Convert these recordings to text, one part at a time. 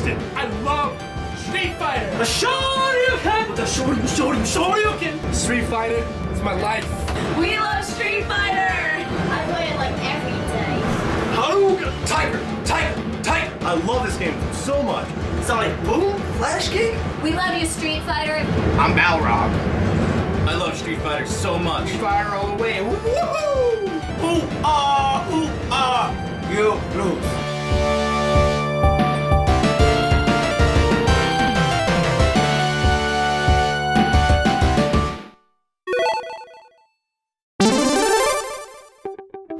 watched it. I love Street Fighter. The Shoryuken. The Shoryuken. Street Fighter is my life. We love Street Fighter. I play it like every day. Hadouken. Tiger. I love this game so much. Sonic Boom. Flash Kick. We love you, Street Fighter. I'm Balrog. I love Street Fighter so much. Fire all the way. Woohoo! Ooh ah! You lose.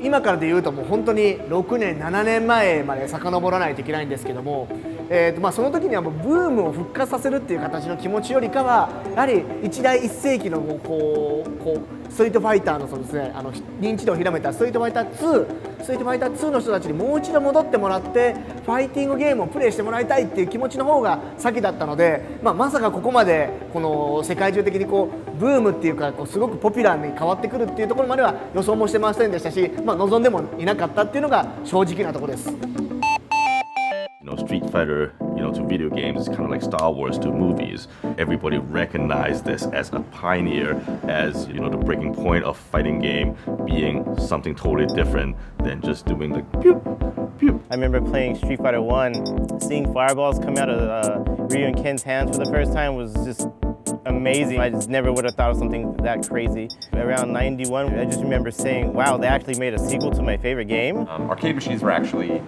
今からで言うともう本当に6年7年前まで遡らないといけないんですけども、その時にはもうブームを復活させるっていう形の気持ちよりかはやはり一代一世紀のこうストリートファイターのですね認知度を広めたストリートファイター2の人たちにもう一度戻ってもらってファイティングゲームをプレイしてもらいたいっていう気持ちの方が先だったので、まさかここまでこの世界中的にブームっていうかすごくポピュラーに変わってくるっていうところまでは予想もしてませんでしたし、望んでもいなかったっていうのが正直なところです。Street Fighter, to video games is kind of like Star Wars to movies. Everybody recognized this as a pioneer, as the breaking point of fighting game being something totally different than just doing the pew, pew. I remember playing Street Fighter 1, seeing fireballs come out of Ryu and Ken's hands for the first time was just amazing. I just never would have thought of something that crazy. Around 91, I just remember saying, wow, they actually made a sequel to my favorite game. Arcade machines were actually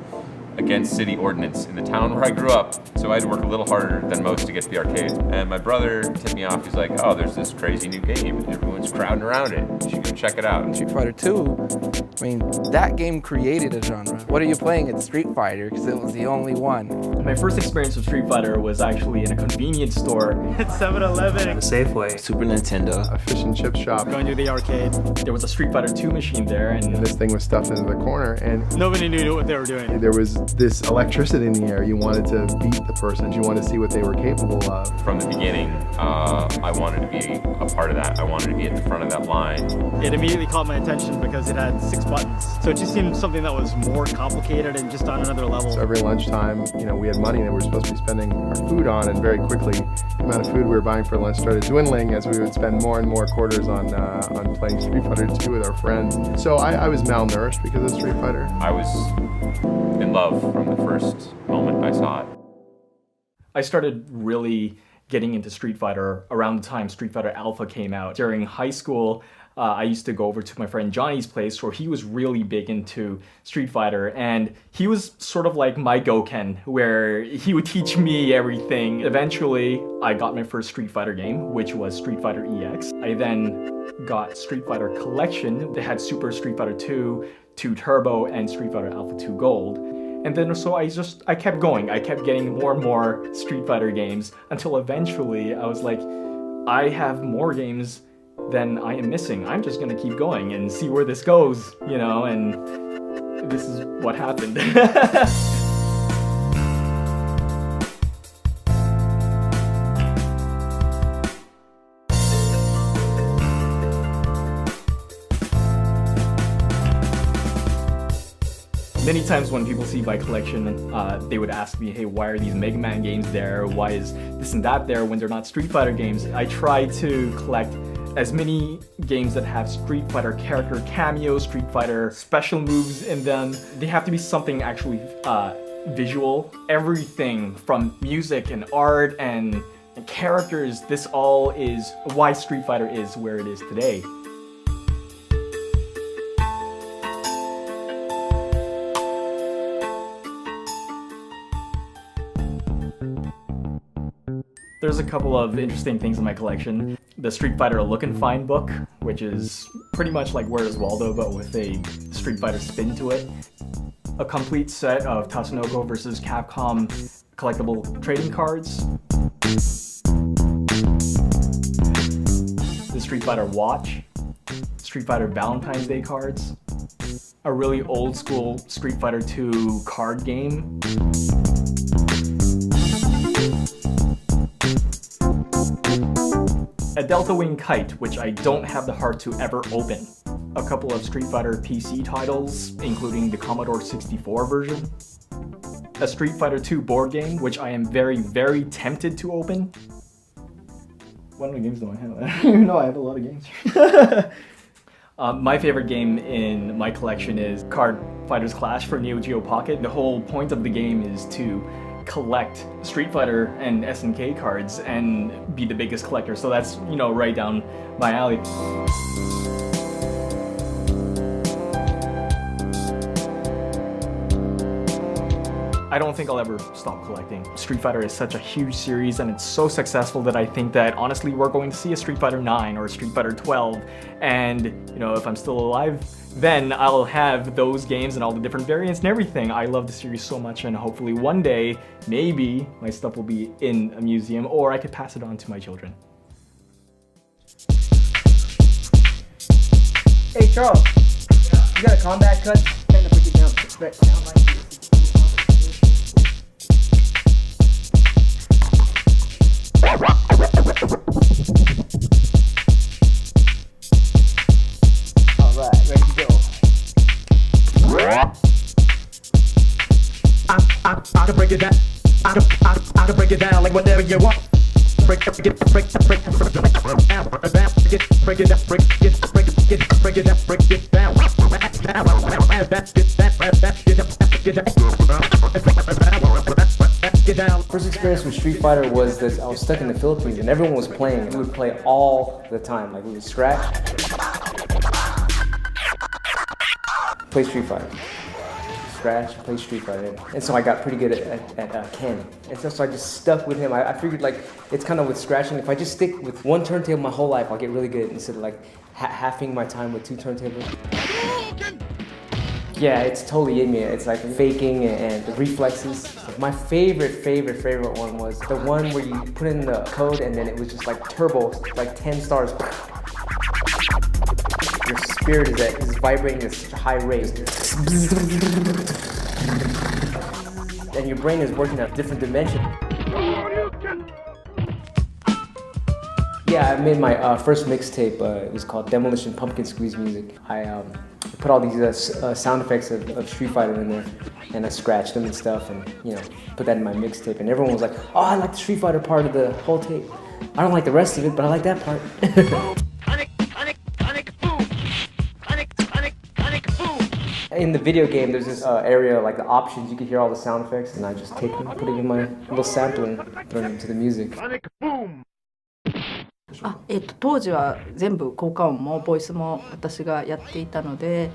against city ordinance in the town where I grew up, so I had to work a little harder than most to get to the arcades. And my brother tipped me off. He's like, oh, there's this crazy new game. Everyone's crowding around it. You should go check it out. Street Fighter 2, that game created a genre. What are you playing? It's Street Fighter, because it was the only one. My first experience with Street Fighter was actually in a convenience store. At 7-Eleven. A Safeway. Super Nintendo. A fish and chip shop. Going to the arcade. There was a Street Fighter 2 machine there, and this thing was stuffed into the corner, and nobody knew what they were doing. There was this electricity in the air. You wanted to beat the person. You wanted to see what they were capable of. From the beginning, I wanted to be a part of that. I wanted to be at the front of that line. It immediately caught my attention because it had 6 buttons. So it just seemed something that was more complicated and just on another level. So every lunchtime, we had money that we were supposed to be spending our food on, and very quickly, the amount of food we were buying for lunch started dwindling as we would spend more and more quarters on playing Street Fighter 2 with our friends. So I was malnourished because of Street Fighter. I was in love from the first moment I saw it. I started really getting into Street Fighter around the time Street Fighter Alpha came out. During high school, I used to go over to my friend Johnny's place where he was really big into Street Fighter, and he was sort of like my Goken, where he would teach me everything. Eventually, I got my first Street Fighter game, which was Street Fighter EX. I then got Street Fighter Collection. They had Super Street Fighter 2, 2 Turbo, and Street Fighter Alpha 2 Gold. And then so I kept going. I kept getting more and more Street Fighter games until eventually I was like, I have more games than I am missing. I'm just gonna keep going and see where this goes, and this is what happened. Many times when people see my collection, they would ask me, hey, why are these Mega Man games there? Why is this and that there when they're not Street Fighter games? I try to collect as many games that have Street Fighter character cameos, Street Fighter special moves in them. They have to be something actually visual. Everything from music and art and characters, this all is why Street Fighter is where it is today. There's a couple of interesting things in my collection. The Street Fighter Look and Find book, which is pretty much like Where's Waldo, but with a Street Fighter spin to it. A complete set of Tatsunoko vs. Capcom collectible trading cards. The Street Fighter watch. Street Fighter Valentine's Day cards. A really old school Street Fighter 2 card game. A Delta Wing kite, which I don't have the heart to ever open. A couple of Street Fighter PC titles, including the Commodore 64 version. a Street Fighter 2 board game, which I am very, very tempted to open. What other games do I have? I don't even know, I have a lot of games. My favorite game in my collection is Card Fighters Clash for Neo Geo Pocket. The whole point of the game is to collect Street Fighter and SNK cards and be the biggest collector. So that's, you know, right down my alley. I don't think I'll ever stop collecting. Street Fighter is such a huge series and it's so successful that I think that honestly we're going to see a Street Fighter 9 or a Street Fighter 12, and you know, if I'm still alive, then I'll have those games and all the different variants and everything. I love the series so much, and hopefully one day, maybe my stuff will be in a museum or I could pass it on to my children. Hey Charles, you got a combat cut? Kind of break it down like this. Alright, ready to go. I can break it down. I can break it down like whatever you want. Break it down. First experience with Street Fighter was this: I was stuck in the Philippines and everyone was playing. We would play all the time. Like we would scratch, play Street Fighter, scratch, play Street Fighter. And so I got pretty good at Ken. And so I just stuck with him. I figured like it's kind of with scratching. If I just stick with one turntable my whole life, I'll get really good instead of like halving my time with two turntables. Yeah, it's totally in me. It's like faking and the reflexes. My favorite one was the one where you put in the code and then it was just like turbo, like 10 stars. Your spirit is vibrating at such a high rate. And your brain is working at a different dimension. Yeah, I made my first mixtape. It was called Demolition Pumpkin Squeeze Music. I put all these sound effects of Street Fighter in there, and I scratched them and stuff, and you know, put that in my mixtape. And everyone was like, "Oh, I like the Street Fighter part of the whole tape. I don't like the rest of it, but I like that part." In the video game, there's this area, like the options, you can hear all the sound effects, and I just take them, put it in my little sample, and throw them into the music. 当時は全部効果音もボイスも私がやっていたので、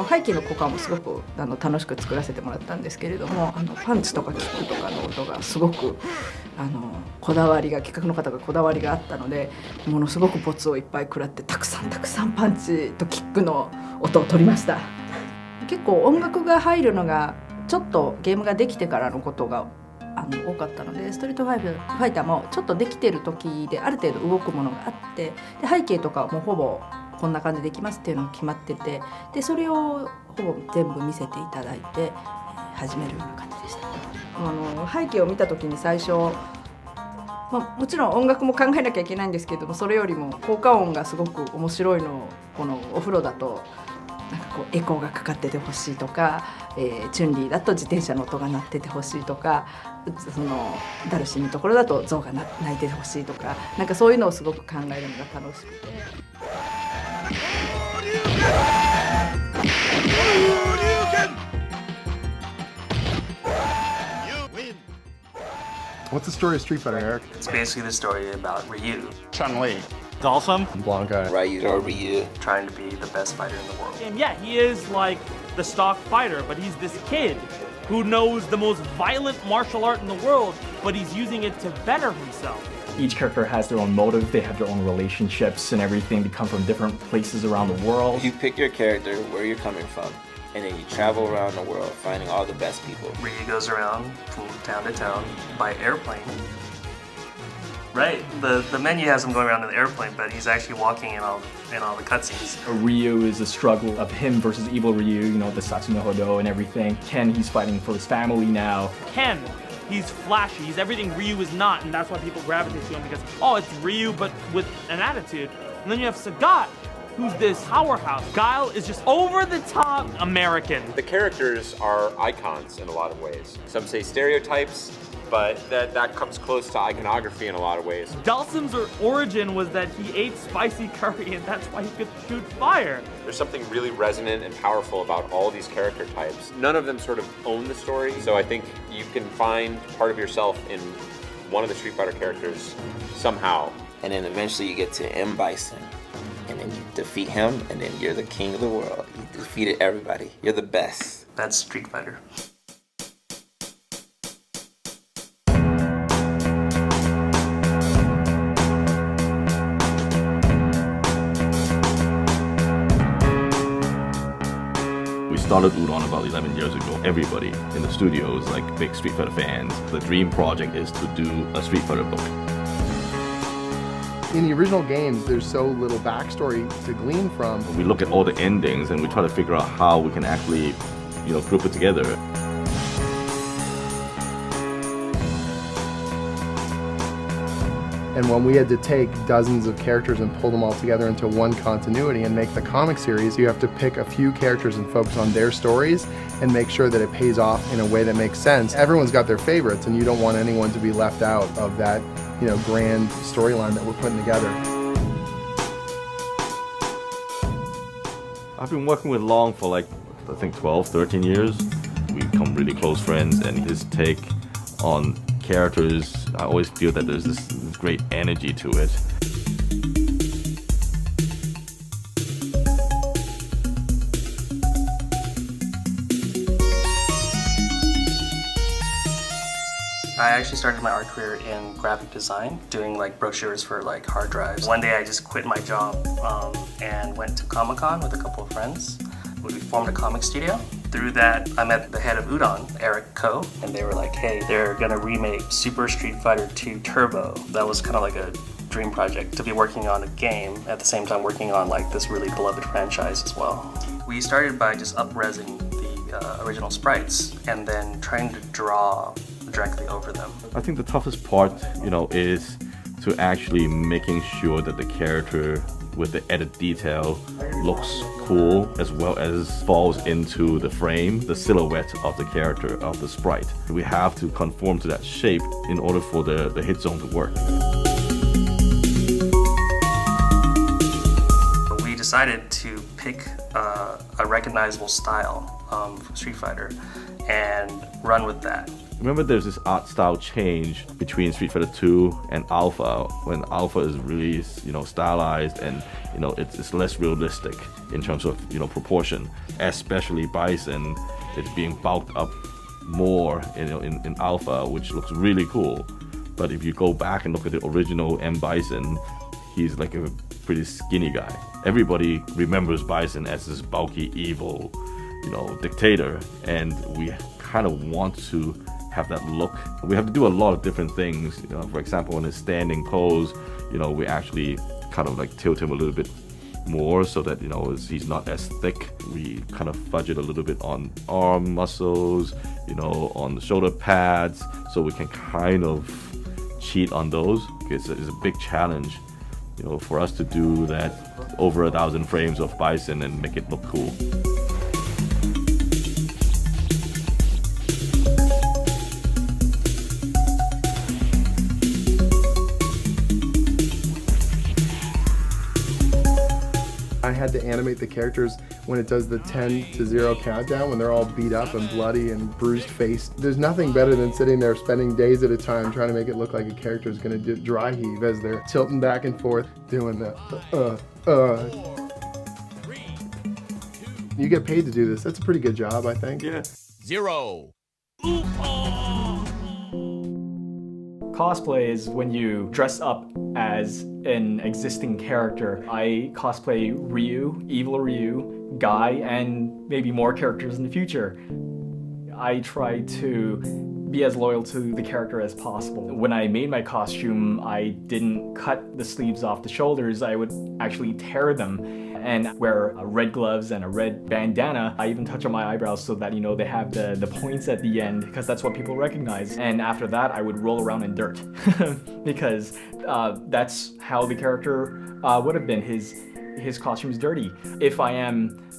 背景の効果音もすごく楽しく作らせてもらったんですけれども、パンチとかキックとかの音がすごくこだわりが、企画の方がこだわりがあったので、ものすごくボツをいっぱい食らってたくさんパンチとキックの音を取りました。結構音楽が入るのがちょっとゲームができてからのことが多かったので、ストリートファイターもちょっとできてる時である程度動くものがあって、で背景とかもほぼこんな感じでできますっていうのが決まってて、でそれをほぼ全部見せていただいて始めるような感じでした。背景を見た時に最初、もちろん音楽も考えなきゃいけないんですけども、それよりも効果音がすごく面白いのをこのお風呂だとなんかこうエコーがかかっててほしいとか、チュンリーだと自転車の音が鳴っててほしいとか、そのダルシンのところだと象が鳴いててほしいとか、なんかそういうのをすごく考えるのが楽しくて。What's the story of Street Fighter, Eric? It's basically the story about Ryu. Chun-Li. Dalsum. Blanca. Ryu trying to be the best fighter in the world. And yeah, he is like the stock fighter, but he's this kid who knows the most violent martial art in the world, but he's using it to better himself. Each character has their own motive, they have their own relationships and everything. They come from different places around the world. You pick your character, where you're coming from, and then you travel around the world finding all the best people. Ryu goes around from town to town by airplane. Right, the menu has him going around in the airplane, but he's actually walking in all the cutscenes. Ryu is a struggle of him versus evil Ryu, you know, the Satsuno Hodo and everything. Ken, he's fighting for his family now. Ken, he's flashy, he's everything Ryu is not, and that's why people gravitate to him because, oh, it's Ryu but with an attitude. And then you have Sagat, who's this powerhouse. Guile is just over-the-top American. The characters are icons in a lot of ways. Some say stereotypes, but that comes close to iconography in a lot of ways. Dhalsim's origin was that he ate spicy curry, and that's why he could shoot fire. There's something really resonant and powerful about all these character types. None of them sort of own the story, so I think you can find part of yourself in one of the Street Fighter characters somehow. And then eventually you get to M. Bison, and then you defeat him, and then you're the king of the world. You defeated everybody. You're the best. That's Street Fighter. We started Udon about 11 years ago. Everybody in the studio is like big Street Fighter fans. The dream project is to do a Street Fighter book. In the original games, there's so little backstory to glean from. We look at all the endings and we try to figure out how we can actually, group it together. And when we had to take dozens of characters and pull them all together into one continuity and make the comic series, you have to pick a few characters and focus on their stories and make sure that it pays off in a way that makes sense. Everyone's got their favorites, and you don't want anyone to be left out of that, grand storyline that we're putting together. I've been working with Long for 12, 13 years. We've become really close friends, and his take on characters, I always feel that there's this great energy to it. I actually started my art career in graphic design, doing brochures for hard drives. One day I just quit my job and went to Comic-Con with a couple of friends. We formed a comic studio. Through that, I met the head of Udon, Eric Ko, and they were like, hey, they're gonna remake Super Street Fighter 2 Turbo. That was kind of like a dream project, to be working on a game at the same time working on this really beloved franchise as well. We started by just up-resing the original sprites and then trying to draw directly over them. I think the toughest part, is to actually making sure that the character with the added detail looks cool, as well as falls into the frame, the silhouette of the character, of the sprite. We have to conform to that shape in order for the hit zone to work. We decided to pick a recognizable style of Street Fighter and run with that. Remember, there's this art style change between Street Fighter 2 and Alpha, when Alpha is really, stylized and, it's less realistic in terms of, proportion. Especially Bison is being bulked up more, in Alpha, which looks really cool. But if you go back and look at the original M. Bison, he's like a pretty skinny guy. Everybody remembers Bison as this bulky, evil, dictator, and we kind of want to have that look. We have to do a lot of different things. For example, in his standing pose, we actually kind of tilt him a little bit more so that he's not as thick. We kind of fudge it a little bit on arm muscles, on the shoulder pads, so we can kind of cheat on those. It's a big challenge, for us to do that over 1,000 frames of Bison and make it look cool. I had to animate the characters when it does the 10-0 countdown, when they're all beat up and bloody and bruised faced. There's nothing better than sitting there spending days at a time trying to make it look like a character is going to dry heave as they're tilting back and forth, doing the You get paid to do this. That's a pretty good job, I think. Yeah. 0. Cosplay is when you dress up as an existing character. I cosplay Ryu, Evil Ryu, Guy, and maybe more characters in the future. I try to be as loyal to the character as possible. When I made my costume, I didn't cut the sleeves off the shoulders. I would actually tear them and wear red gloves and a red bandana. I even touch on my eyebrows so that, they have the points at the end, because that's what people recognize. And after that, I would roll around in dirt because that's how the character would have been. his costume's dirty. If I am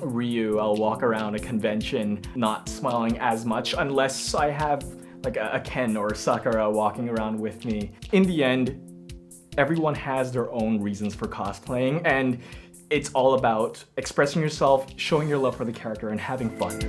Ryu, I'll walk around a convention not smiling as much unless I have like a Ken or a Sakura walking around with me. In the end, everyone has their own reasons for cosplaying, and it's all about expressing yourself, showing your love for the character, and having fun.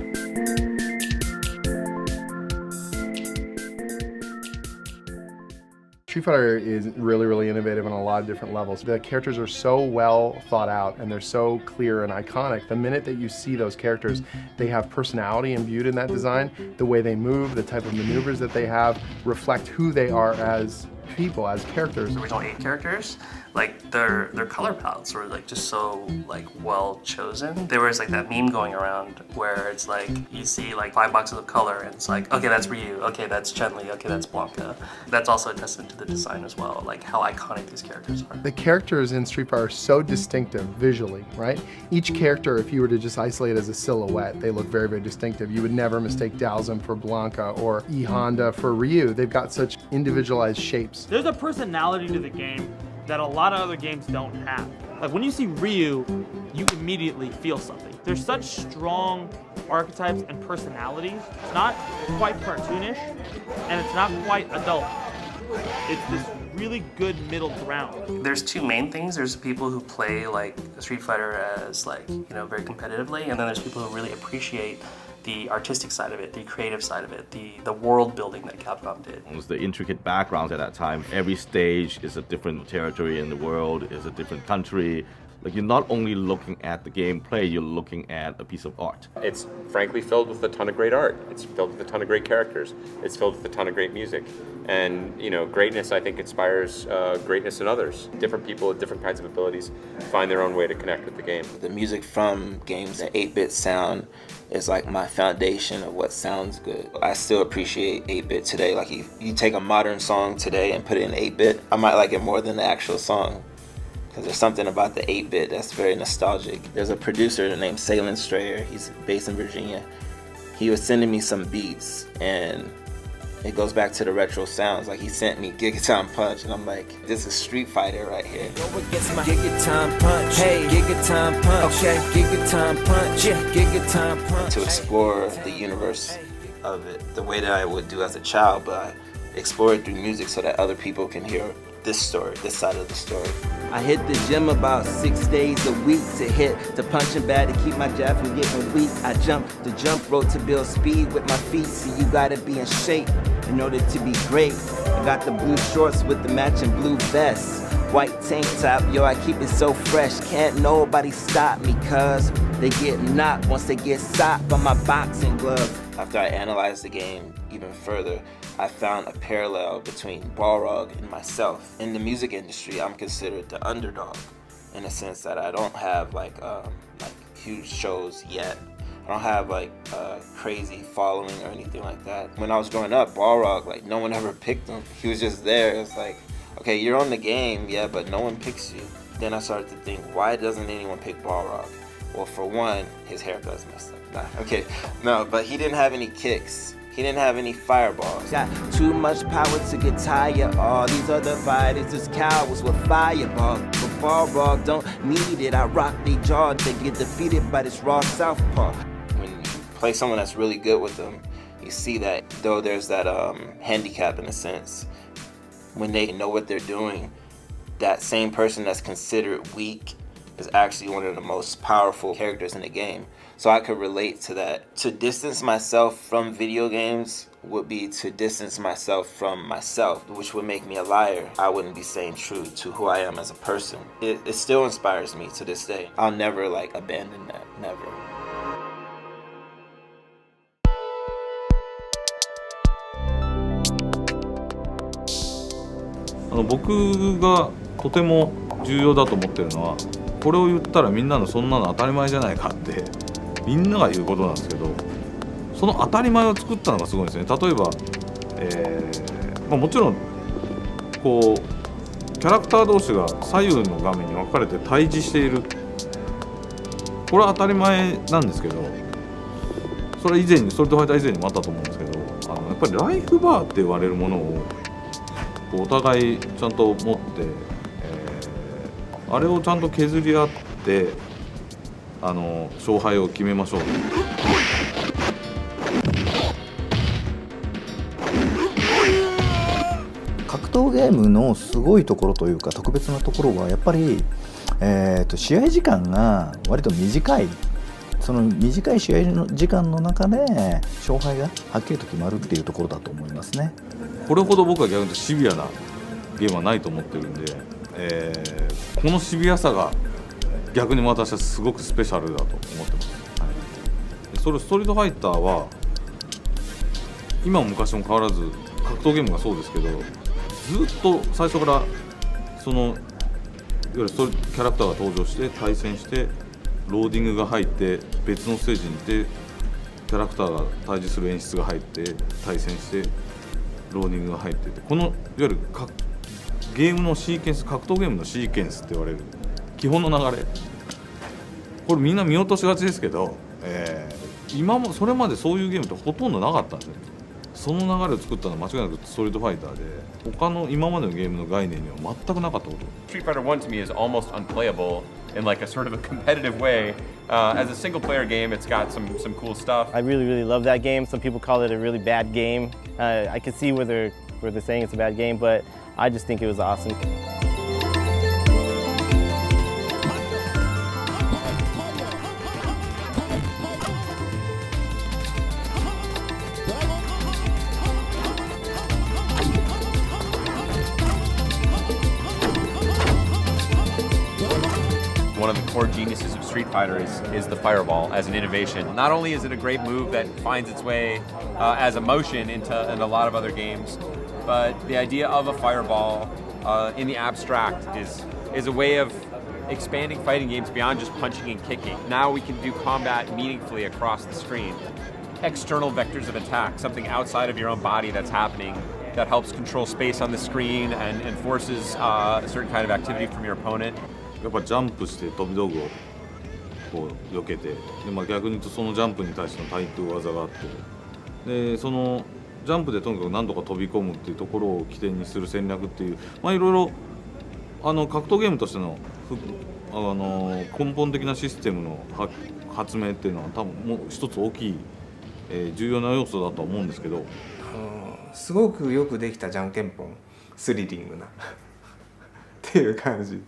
Street Fighter is really, really innovative on a lot of different levels. The characters are so well thought out and they're so clear and iconic. The minute that you see those characters, they have personality imbued in that design. The way they move, the type of maneuvers that they have reflect who they are as people, as characters. The original 8 characters, like their color palettes were like just so like well chosen. There was like that meme going around where it's like you see like 5 boxes of color and it's like, okay, that's Ryu, okay, that's Chun-Li, okay, that's Blanca. That's also a testament to the design as well, like how iconic these characters are. The characters in Street Fighter are so distinctive visually, right? Each character, if you were to just isolate as a silhouette, they look very, very distinctive. You would never mistake Dhalsim for Blanca or E Honda for Ryu. They've got such individualized shapes. There's a personality to the game that a lot of other games don't have. Like when you see Ryu, you immediately feel something. There's such strong archetypes and personalities. It's not quite cartoonish, and it's not quite adult. It's this really good middle ground. There's 2 main things. There's people who play like Street Fighter as like, you know, very competitively, and then there's people who really appreciate the artistic side of it, the creative side of it, the world building that Capcom did. It was the intricate backgrounds at that time. Every stage is a different territory in the world, is a different country. Like you're not only looking at the gameplay, you're looking at a piece of art. It's frankly filled with a ton of great art. It's filled with a ton of great characters. It's filled with a ton of great music. And you know, greatness I think inspires greatness in others. Different people with different kinds of abilities find their own way to connect with the game. The music from games, the 8-bit sound is like my foundation of what sounds good. I still appreciate 8-bit today. Like if you take a modern song today and put it in 8-bit, I might like it more than the actual song. Because there's something about the 8-bit that's very nostalgic. There's a producer named Salen Strayer, he's based in Virginia. He was sending me some beats and it goes back to the retro sounds. Like he sent me Gigaton Punch and I'm like, this is Street Fighter right here. Gigaton Punch, hey, Gigaton Punch, okay, Gigaton Punch, yeah, Gigaton Punch. To explore the universe of it the way that I would do as a child, but I explore it through music so that other people can hear this story, this side of the story. I hit the gym about 6 days a week to hit the punching bag to keep my jab from getting weak. I jump the jump rope to build speed with my feet. See, you gotta be in shape in order to be great. I got the blue shorts with the matching blue vest. White tank top, yo, I keep it so fresh. Can't nobody stop me, cuz they get knocked once they get socked by my boxing glove. After I analyzed the game even further, I found a parallel between Balrog and myself. In the music industry, I'm considered the underdog in a sense that I don't have like huge shows yet. I don't have like a crazy following or anything like that. When I was growing up, Balrog, like no one ever picked him. He was just there. It was like, okay, you're on the game, yeah, but no one picks you. Then I started to think, why doesn't anyone pick Balrog? Well, for one, his haircut's messed up. Nah, okay, no, but he didn't have any kicks. He didn't have any fireballs. Got too much power to get tired. All these other fighters is cowards with fireballs. But Balrog don't need it. I rock they jaw. They get defeated by this raw southpaw. When you play someone that's really good with them, you see that though there's that handicap in a sense. When they know what they're doing, that same person that's considered weak is actually one of the most powerful characters in the game. So I could relate to that. To distance myself from video games would be to distance myself from myself, which would make me a liar. I wouldn't be staying true to who I am as a person. It still inspires me to this day. I'll never like abandon that, never.「僕がとても重要だと思ってるのは、これを言ったらみんなのそんなの当たり前じゃないかってみんなが言うことなんですけど、その当たり前を作ったのがすごいですね。例えば、もちろんこうキャラクター同士が左右の画面に分かれて対峙している、これは当たり前なんですけど、それ以前にストリートファイター以前にもあったと思うんですけど、やっぱりライフバーって言われるものをお互いちゃんと持って、あれをちゃんと削り合って勝敗を決めましょう。格闘ゲームのすごいところというか特別なところはやっぱり、試合時間が割と短い。その短い試合の時間の中で勝敗がはっきりと決まるっていうところだと思いますね。これほど僕は逆にシビアなゲームはないと思ってるんで、このシビアさが逆に私はすごくスペシャルだと思ってます。それストリートファイターは今も昔も変わらず格闘ゲームがそうですけど、ずっと最初からそのいわゆるキャラクターが登場して対戦してローディングが入って別のステージに行ってキャラクターが対峙する演出が入って対戦してローディングが入ってて、このいわゆるゲームのシーケンス、格闘ゲームのシーケンスって言われる基本の流れ、これみんな見落としがちですけど、今もそれまでそういうゲームってほとんどなかったんで、その流れを作ったのは間違いなくストリートファイターで、他の今までのゲームの概念には全くなかったこと。Street Fighter 1 to me is almost unplayable in like a sort of a competitive way. As a single player game, it's got some cool stuff. I really love that game. Some people call it a really bad game. I can see where they're saying it's a bad game, but I just think it was awesome. One of the core geniuses of Street Fighter is the fireball as an innovation. Not only is it a great move that finds its way as a motion into a lot of other games, but the idea of a fireball in the abstract is a way of expanding fighting games beyond just punching and kicking. Now we can do combat meaningfully across the screen. External vectors of attack, something outside of your own body that's happening that helps control space on the screen and forces a certain kind of activity from your opponent. やっぱジャンプして飛び道具をこう避けて、で、逆に言うとそのジャンプに対しての対空技があって、でそのジャンプでとにかく何とか飛び込むっていうところを起点にする戦略っていう、いろいろ格闘ゲームとしての根本的なシステムの発明っていうのは多分もう一つ大きい、重要な要素だと思うんですけど、すごくよくできたじゃんけんぽん、スリリングなっていう感じ。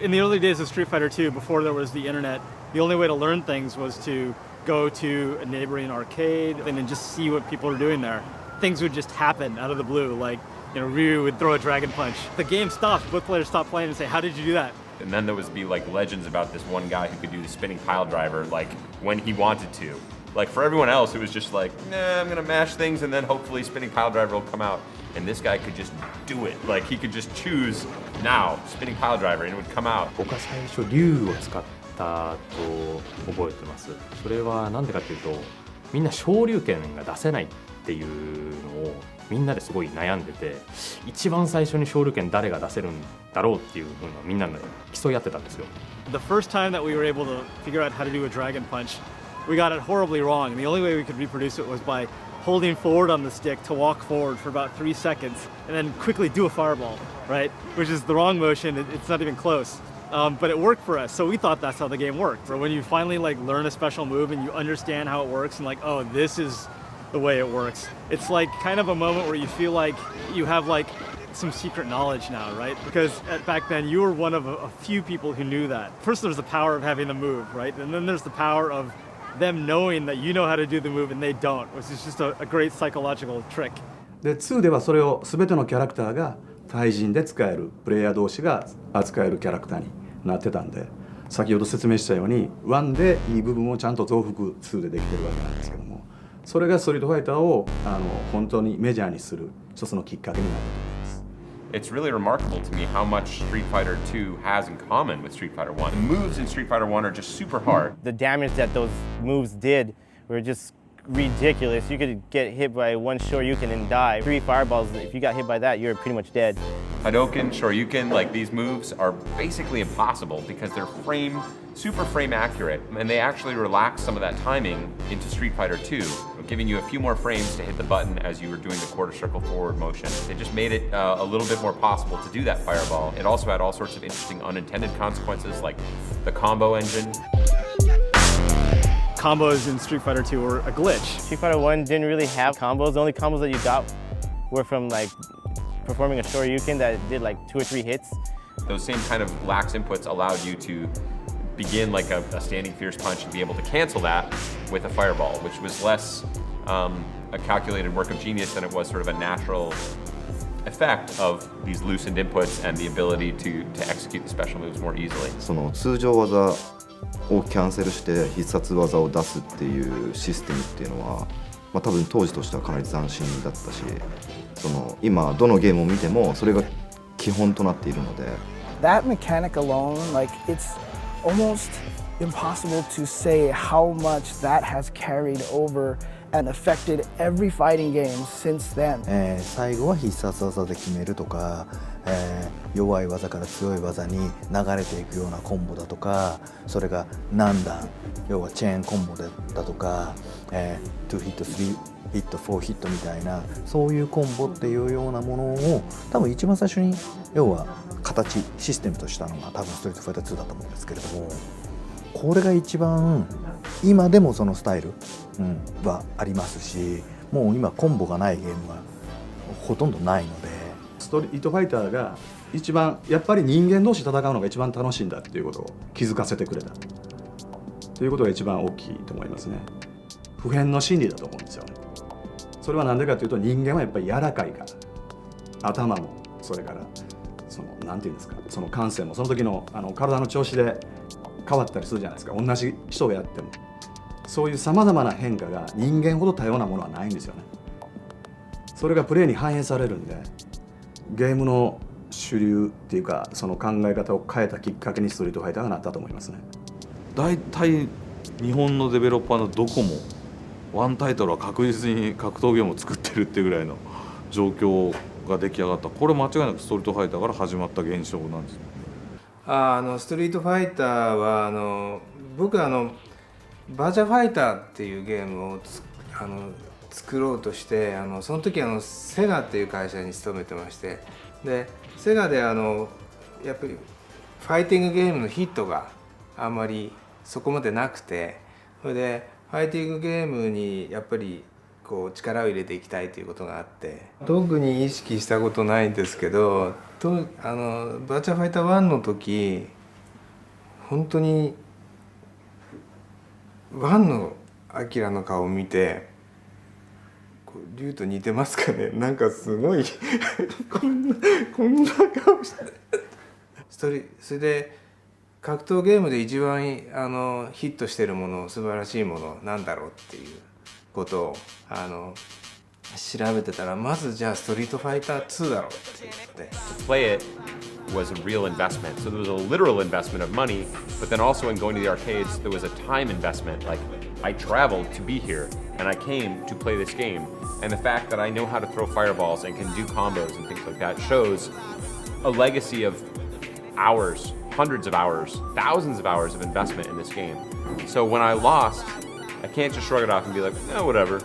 In the early days of Street Fighter 2, before there was the internet, the only way to learn things was to go to a neighboring arcade and then just see what people were doing there. Things would just happen out of the blue, like, Ryu would throw a dragon punch. The game stopped, both players stopped playing and say, how did you do that? And then there would be like legends about this one guy who could do the spinning pile driver like when he wanted to. Like for everyone else, it was just like, nah, I'm gonna mash things and then hopefully spinning pile driver will come out. And this guy could just do it. Like he could just choose now, spinning pile driver, and it would come out. 僕は最初竜を使ったと覚えてます。それはなんでかっていうと、みんな昇竜拳が出せないっていうのをみんなですごい悩んでて、一番最初に昇竜拳誰が出せるんだろうっていうのをみんなで競い合ってたんですよ。The first time that we were able to figure out how to do a dragon punch, we got it horribly wrong, and the only way we could reproduce it was by holding forward on the stick to walk forward for about 3 seconds and then quickly do a fireball, right? Which is the wrong motion, it's not even close. But it worked for us, so we thought that's how the game worked. When you finally like learn a special move and you understand how it works and like, oh, this is the way it works. It's like kind of a moment where you feel like you have like some secret knowledge now, right? Because back then you were one of a few people who knew that. First there's the power of having the move, right? And then there's the power of them knowing that you know how to do the move and they don't, which is just a great psychological trick. で2ではそれを全てのキャラクターが対人で使える、プレイヤー同士が扱えるキャラクターになってたんで、先ほど説明したように1でいい部分をちゃんと増幅2でできてるわけなんですけども、それがストリートファイターを本当にメジャーにする一つのきっかけになったと思います。It's really remarkable to me how much Street Fighter 2 has in common with Street Fighter 1. The moves in Street Fighter 1 are just super hard. The damage that those moves did were just ridiculous. You could get hit by one Shoryuken and die. 3 fireballs, if you got hit by that, you're pretty much dead. Hadoken, Shoryuken, like these moves are basically impossible because they're super frame accurate, and they actually relax some of that timing into Street Fighter 2, giving you a few more frames to hit the button as you were doing the quarter circle forward motion. They just made it a little bit more possible to do that fireball. It also had all sorts of interesting unintended consequences like the combo engine. Combos in Street Fighter 2 were a glitch. Street Fighter 1 didn't really have combos. The only combos that you got were from like performing a Shoryuken that did like 2 or 3 hits. Those same kind of lax inputs allowed you to begin like a standing fierce punch and be able to cancel that with a fireball, which was less a calculated work of genius than it was sort of a natural effect of these loosened inputs and the ability to execute the special moves more easily. その通常技をキャンセルして必殺技を出すっていうシステムっていうのは、多分当時としてはかなり斬新だったし、今どのゲームを見てもそれが基本となっているので。That mechanic alone, like it's almost impossible to say how much that has carried over and affected every fighting game since then. 最後は必殺技で決めるとか、弱い技から強い技に流れていくようなコンボだとか、それが何段、要はチェーンコンボだとか、2ヒット3ヒット4ヒットみたいなそういうコンボっていうようなものを多分一番最初に要は形システムとしたのが多分ストリートファイター2だと思うんですけれども、これが一番今でもそのスタイル、はありますし、もう今コンボがないゲームはほとんどないので。ストリートファイターが一番やっぱり人間同士戦うのが一番楽しいんだっていうことを気づかせてくれたということが一番大きいと思いますね。普遍の真理だと思うんですよね。それは何でかというと、人間はやっぱり柔らかいから、頭もそれからなんていうんですか、その感性もその時の体の調子で変わったりするじゃないですか。同じ人がやってもそういうさまざまな変化が人間ほど多様なものはないんですよね。それがプレーに反映されるんで、ゲームの主流っていうかその考え方を変えたきっかけにストリートファイターがなったと思いますね。大体日本のデベロッパーのどこもワンタイトルは確実に格闘ゲームを作ってるってぐらいの状況が出来上がった。これ間違いなくストリートファイターから始まった現象なんです。ストリートファイターは僕バーチャファイターっていうゲームを作ろうとして、その時セガっていう会社に勤めてまして、でセガでやっぱりファイティングゲームのヒットがあんまりそこまでなくて、それでファイティングゲームにやっぱりこう力を入れていきたいということがあって、特に意識したことないんですけど、バーチャファイター1の時本当に1のアキラの顔を見て、リュウと似てますかね、なんかすごいこんな顔してそれで格闘ゲームで一番ヒットしてるもの、素晴らしいものなんだろうっていうことを調べてたら、まずじゃあストリートファイター2だろうっていうことで。To play it was a real investment. So there was a literal investment of money, but then also in going to the arcades, there was a time investment. Like, I traveled to be here, and I came to play this game. And the fact that I know how to throw fireballs and can do combos and things like that shows a legacy of hours, hundreds of hours, thousands of hours of investment in this game. So when I lost, I can't just shrug it off and be like, oh, whatever.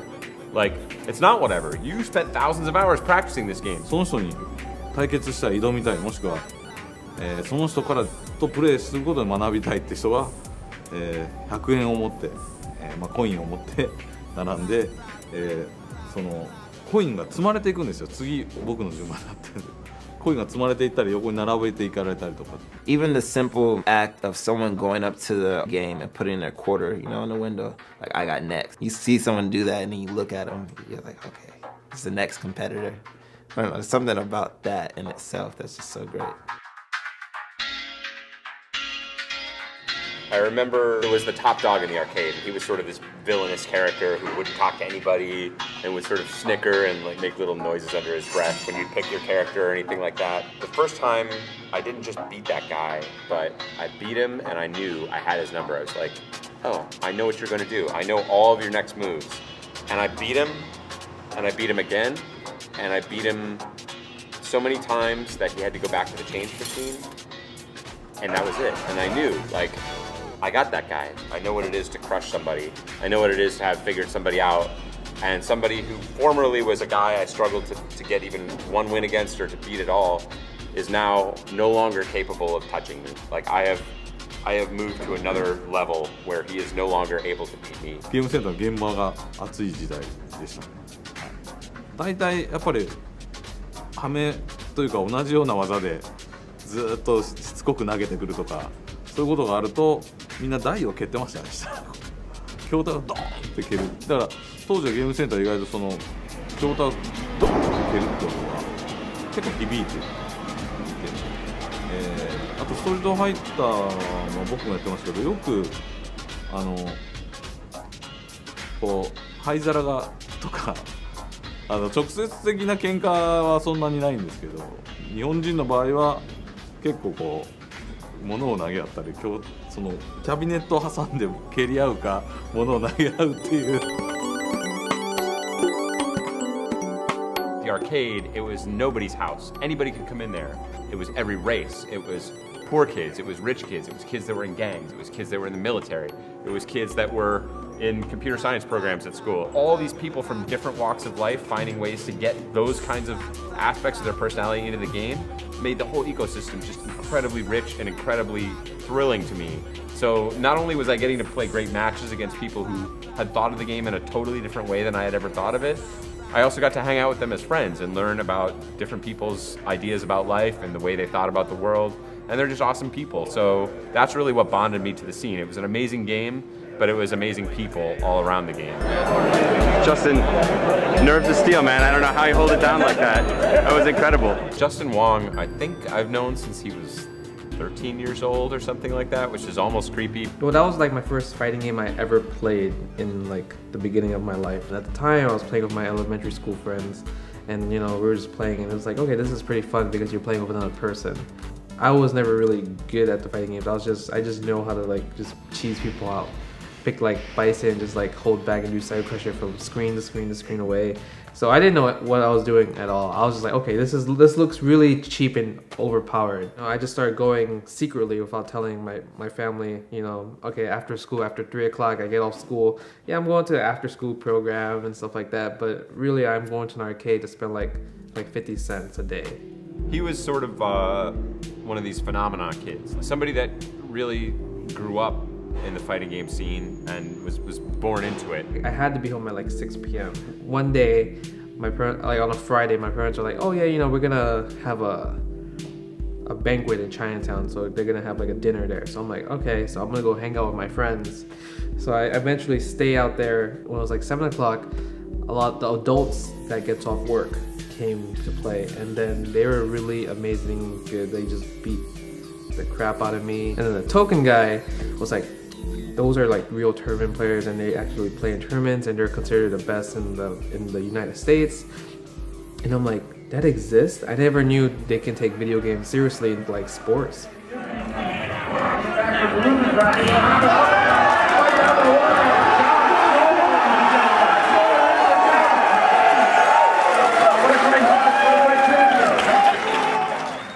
Like, it's not whatever. You spent thousands of hours practicing this game. その人に対決したら挑みたい、もしくは、その人からとプレーすることで学びたいって人は、100円を持って、コインを持って並んで、そのコインが積まれていくんですよ。次僕の順番になってる。コインが積まれていったり横に並べていかれたりとか。Even the simple act of someone going up to the game and putting their quarter, in the window, like I got next. You see someone do that and then you look at them, you're like, okay, it's the next competitor. I don't know, there's something about that in itself that's just so great. I remember there was the top dog in the arcade. He was sort of this villainous character who wouldn't talk to anybody and would sort of snicker and like make little noises under his breath when you'd pick your character or anything like that. The first time, I didn't just beat that guy, but I beat him and I knew I had his number. I was like, oh, I know what you're gonna do. I know all of your next moves. And I beat him, and I beat him again, and I beat him so many times that he had to go back to the change machine, and that was it. And I knew, like, I got that guy. I know what it is to crush somebody. I know what it is to have figured somebody out. And somebody who formerly was a guy I struggled to get even one win against or to beat at all is now no longer capable of touching me. Like, I have moved to another level where he is no longer able to beat me. ゲームセンターの現場が熱い時代でしたね。大体やっぱりハメというか同じような技でずっとしつこく投げてくるとかそういうことがあるとみんな台を蹴ってましたね。筐体をドーンって蹴る。だから当時はゲームセンター意外とその筐体をドーンって蹴るっていうのが結構響いていて、あとストリートファイターも僕もやってますけどよくこう灰皿がとか直接的な喧嘩はそんなにないんですけど日本人の場合は結構こう物を投げ合ったりそのキャビネットを挟んで蹴り合うか物を投げ合うっていう。The arcade, it was nobody's house. Anybody could come in there. It was every race. It was poor kids. It was rich kids. It was kids that were in gangs. It was kids that were in the military. It was kids that were in computer science programs at school. All these people from different walks of life finding ways to get those kinds of aspects of their personality into the game made the whole ecosystem just incredibly rich and incredibly thrilling to me. So not only was I getting to play great matches against people who had thought of the game in a totally different way than I had ever thought of it, I also got to hang out with them as friends and learn about different people's ideas about life and the way they thought about the world. And they're just awesome people. So that's really what bonded me to the scene. It was an amazing game, but it was amazing people all around the game. Justin, nerves of steel, man. I don't know how you hold it down like that. That was incredible. Justin Wong, I think I've known since he was 13 years old or something like that, which is almost creepy. Well, that was like my first fighting game I ever played in like the beginning of my life. And at the time I was playing with my elementary school friends and you know, we were just playing and it was like, okay, this is pretty fun because you're playing with another person. I was never really good at the fighting games. I just know how to like just cheese people out. Pick like Bison and just like hold back and do side pressure from screen to screen to screen away. So I didn't know what I was doing at all. I was just like, okay, this looks really cheap and overpowered. You know, I just started going secretly without telling my family, you know, okay, after school, after 3 o'clock, I get off school. Yeah, I'm going to the after school program and stuff like that. But really, I'm going to an arcade to spend like 50 cents a day. He was sort of one of these phenomenon kids. Somebody that really grew up in the fighting game scene and was born into it. I had to be home at like 6 p.m. One day, my parents, like on a Friday, my parents are like, oh yeah, you know, we're gonna have a banquet in Chinatown, so they're gonna have like a dinner there. So I'm like, okay, so I'm gonna go hang out with my friends. So I eventually stay out there. When it was like 7 o'clock, a lot of the adults that gets off work came to play, and then they were really amazing good. They just beat the crap out of me. And then the token guy was like, those are like real tournament players and they actually play in tournaments and they're considered the best in the United States. And I'm like, that exists? I never knew they can take video games seriously in like sports.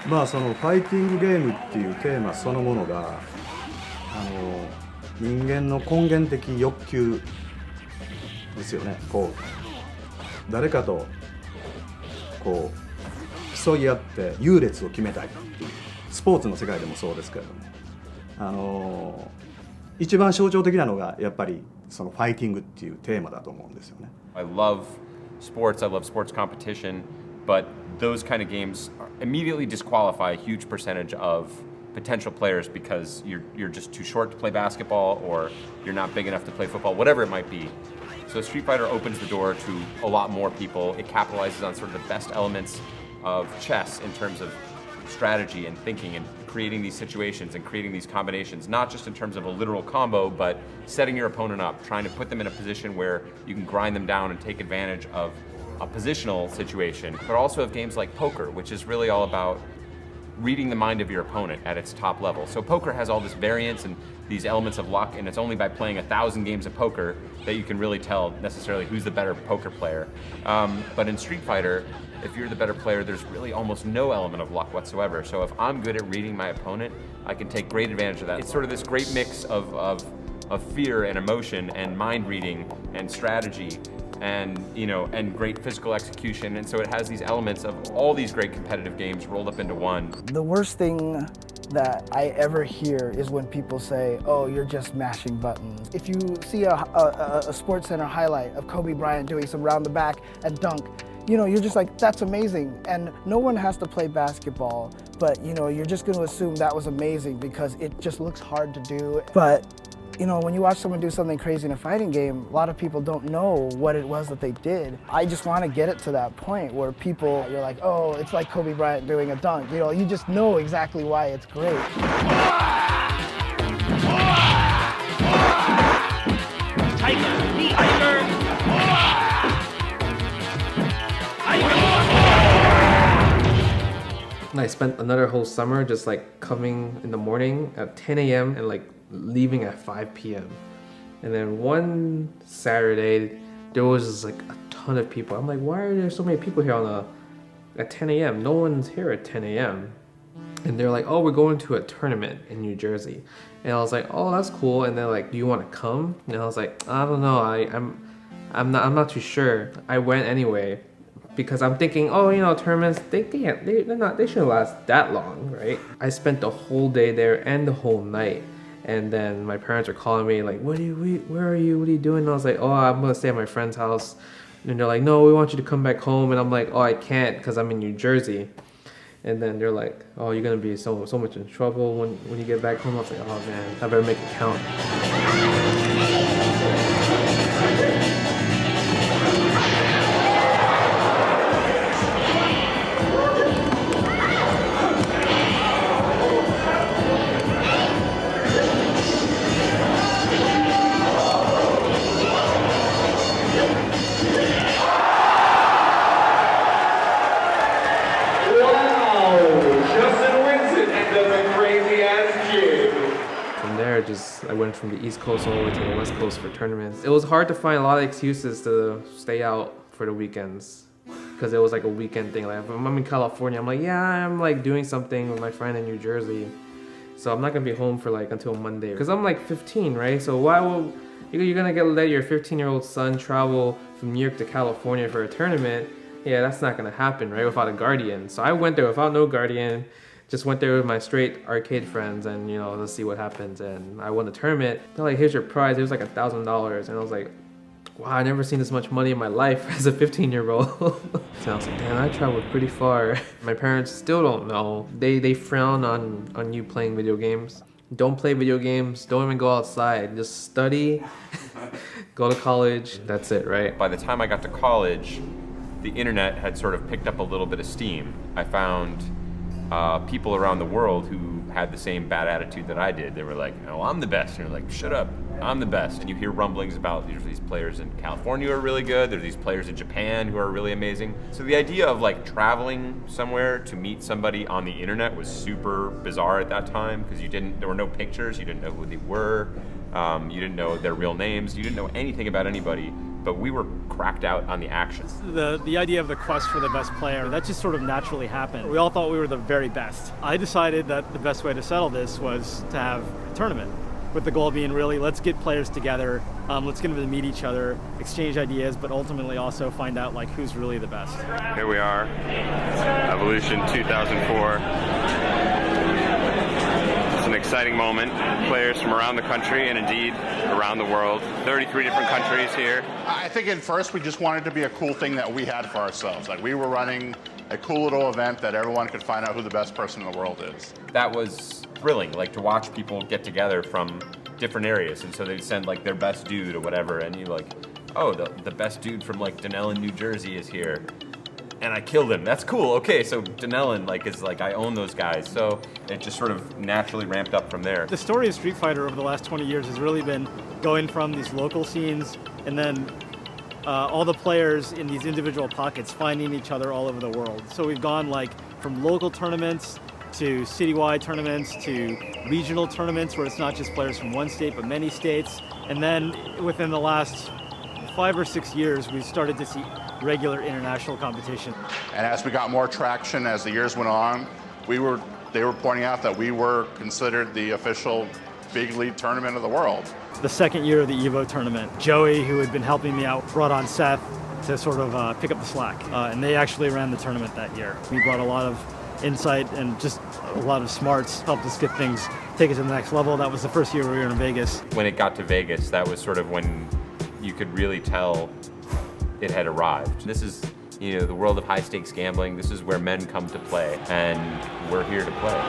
まあそのファイティングゲームっていうテーマそのものが人間の根源的欲求ですよね。こう誰かとこう競い合って優劣を決めたいっていうスポーツの世界でもそうですけれども、一番象徴的なのがやっぱりそのファイティングっていうテーマだと思うんですよね。I love sports. I love sports competition, but those kind of games immediately disqualify a huge percentage of potential players because you're just too short to play basketball or you're not big enough to play football, whatever it might be. So Street Fighter opens the door to a lot more people. It capitalizes on sort of the best elements of chess in terms of strategy and thinking and creating these situations and creating these combinations, not just in terms of a literal combo, but setting your opponent up, trying to put them in a position where you can grind them down and take advantage of a positional situation, but also of games like poker, which is really all about reading the mind of your opponent at its top level. So poker has all this variance and these elements of luck, and it's only by playing 1,000 games of poker that you can really tell necessarily who's the better poker player. But in Street Fighter, if you're the better player, there's really almost no element of luck whatsoever. So if I'm good at reading my opponent, I can take great advantage of that. It's sort of this great mix of fear and emotion and mind reading and strategy and and great physical execution, and so it has these elements of all these great competitive games rolled up into one. The worst thing that I ever hear is when people say, oh, you're just mashing buttons. If you see a SportsCenter highlight of Kobe Bryant doing some round the back and dunk, you're just like, that's amazing. And no one has to play basketball, but you're just going to assume that was amazing because it just looks hard to do. But when you watch someone do something crazy in a fighting game, a lot of people don't know what it was that they did. I just want to get it to that point where you're like, oh, it's like Kobe Bryant doing a dunk. You just know exactly why it's great. And I spent another whole summer just like coming in the morning at 10 a.m. and like leaving at 5 p.m. And then one Saturday, there was just like a ton of people. I'm like, why are there so many people here at 10 a.m.? No one's here at 10 a.m. And they're like, oh, we're going to a tournament in New Jersey. And I was like, oh, that's cool. And they're like, do you want to come? And I was like, I don't know. I'm not too sure. I went anyway because I'm thinking, oh, tournaments, they shouldn't last that long, right? I spent the whole day there and the whole night. And then my parents are calling me like, where are you? What are you doing? And I was like, oh, I'm gonna stay at my friend's house. And they're like, no, we want you to come back home. And I'm like, oh, I can't because I'm in New Jersey. And then they're like, oh, you're gonna be so much in trouble when you get back home. I was like, oh man, I better make it count. I went from the East Coast all the way to the West Coast for tournaments. It was hard to find a lot of excuses to stay out for the weekends because it was like a weekend thing. Like if I'm in California, I'm like, yeah, I'm like doing something with my friend in New Jersey, so I'm not gonna be home for like until Monday because I'm like 15, right? So why will you're gonna let your 15-year-old son travel from New York to California for a tournament? Yeah, that's not gonna happen, right? Without a guardian. So I went there without no guardian. Just went there with my straight arcade friends and let's see what happens. And I won the tournament. They're like, here's your prize. It was like $1,000. And I was like, wow, I never seen this much money in my life as a 15-year-old. So I was like, damn, I traveled pretty far. My parents still don't know. They frown on you playing video games. Don't play video games. Don't even go outside. Just study, go to college. That's it, right? By the time I got to college, the internet had sort of picked up a little bit of steam. I found people around the world who had the same bad attitude that I did. They were like, oh, I'm the best. And you're like, shut up, I'm the best. And you hear rumblings about these players in California who are really good. There's these players in Japan who are really amazing. So the idea of like traveling somewhere to meet somebody on the internet was super bizarre at that time because there were no pictures, you didn't know who they were, you didn't know their real names, you didn't know anything about anybody. But we were cracked out on the action. The idea of the quest for the best player, that just sort of naturally happened. We all thought we were the very best. I decided that the best way to settle this was to have a tournament, with the goal being really, let's get players together, let's get them to meet each other, exchange ideas, but ultimately also find out like who's really the best. Here we are, Evolution 2004. It's an exciting moment. Players from around the country and indeed around the world. 33 different countries here. I think at first we just wanted to be a cool thing that we had for ourselves. Like we were running a cool little event that everyone could find out who the best person in the world is. That was thrilling, like to watch people get together from different areas. And so they'd send like their best dude or whatever. And you're like, oh, the best dude from like Dunellen, New Jersey is here. And I killed him. That's cool. Okay, so Dunellen is like I own those guys. So it just sort of naturally ramped up from there. The story of Street Fighter over the last 20 years has really been going from these local scenes and then all the players in these individual pockets finding each other all over the world. So we've gone like from local tournaments to citywide tournaments, to regional tournaments where it's not just players from one state but many states. And then within the last 5 or 6 years, we've started to see regular international competition. And as we got more traction as the years went on, they were pointing out that we were considered the official big league tournament of the world. The second year of the EVO tournament, Joey, who had been helping me out, brought on Seth to sort of pick up the slack. And they actually ran the tournament that year. We brought a lot of insight and just a lot of smarts, helped us get things, take it to the next level. That was the first year we were in Vegas. When it got to Vegas, that was sort of when you could really tell it had arrived. This is, you know, the world of high stakes gambling. This is where men come to play, and we're here to play.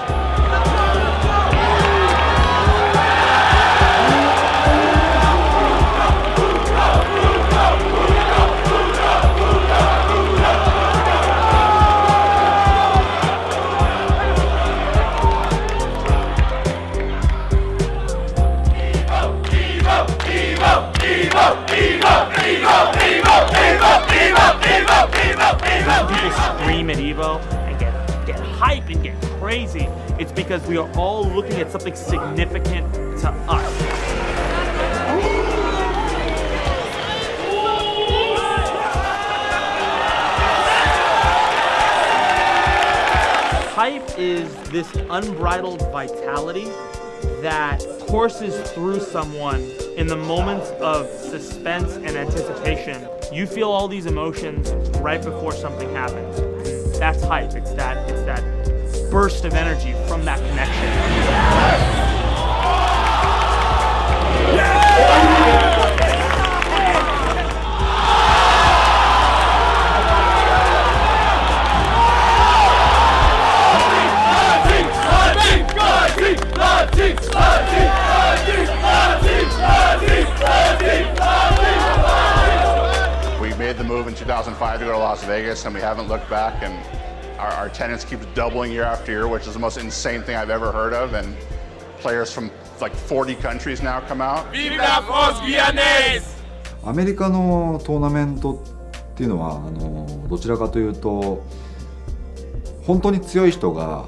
When people scream at EVO and get hype and get crazy, it's because we are all looking at something significant to us. Hype is this unbridled vitality that courses through someone in the moments of suspense and anticipation. You feel all these emotions right before something happens. That's hype. It's that burst of energy from that connection. We made the move in 2005 to go to Las Vegas, and we haven't looked back, and our attendance keeps doubling year after year, which is the most insane thing I've ever heard of, and players from like 40 countries now come out. Vive la France Guyanaise! アメリカのトーナメントっていうのはどちらかというと本当に強い人が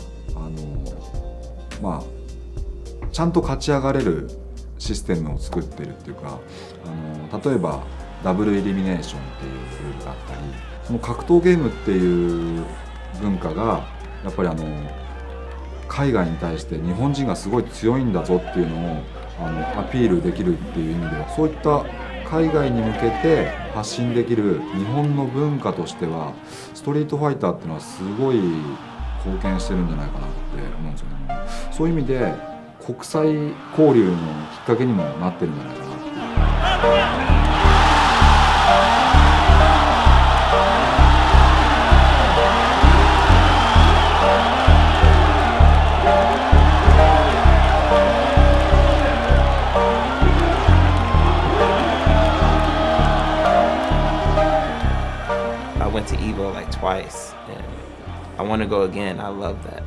ちゃんと勝ち上がれるシステムを作ってるっていうか例えばダブルエリミネーションっていうルールがあったりその格闘ゲームっていう文化がやっぱり海外に対して日本人がすごい強いんだぞっていうのをアピールできるっていう意味ではそういった海外に向けて発信できる日本の文化としてはストリートファイターっていうのはすごい貢献してるんじゃないかなって思うんですよね。そういう意味で国際交流のきっかけにもなってるんじゃないかなっていう。I went to EVO like twice, and I want to go again. I love that.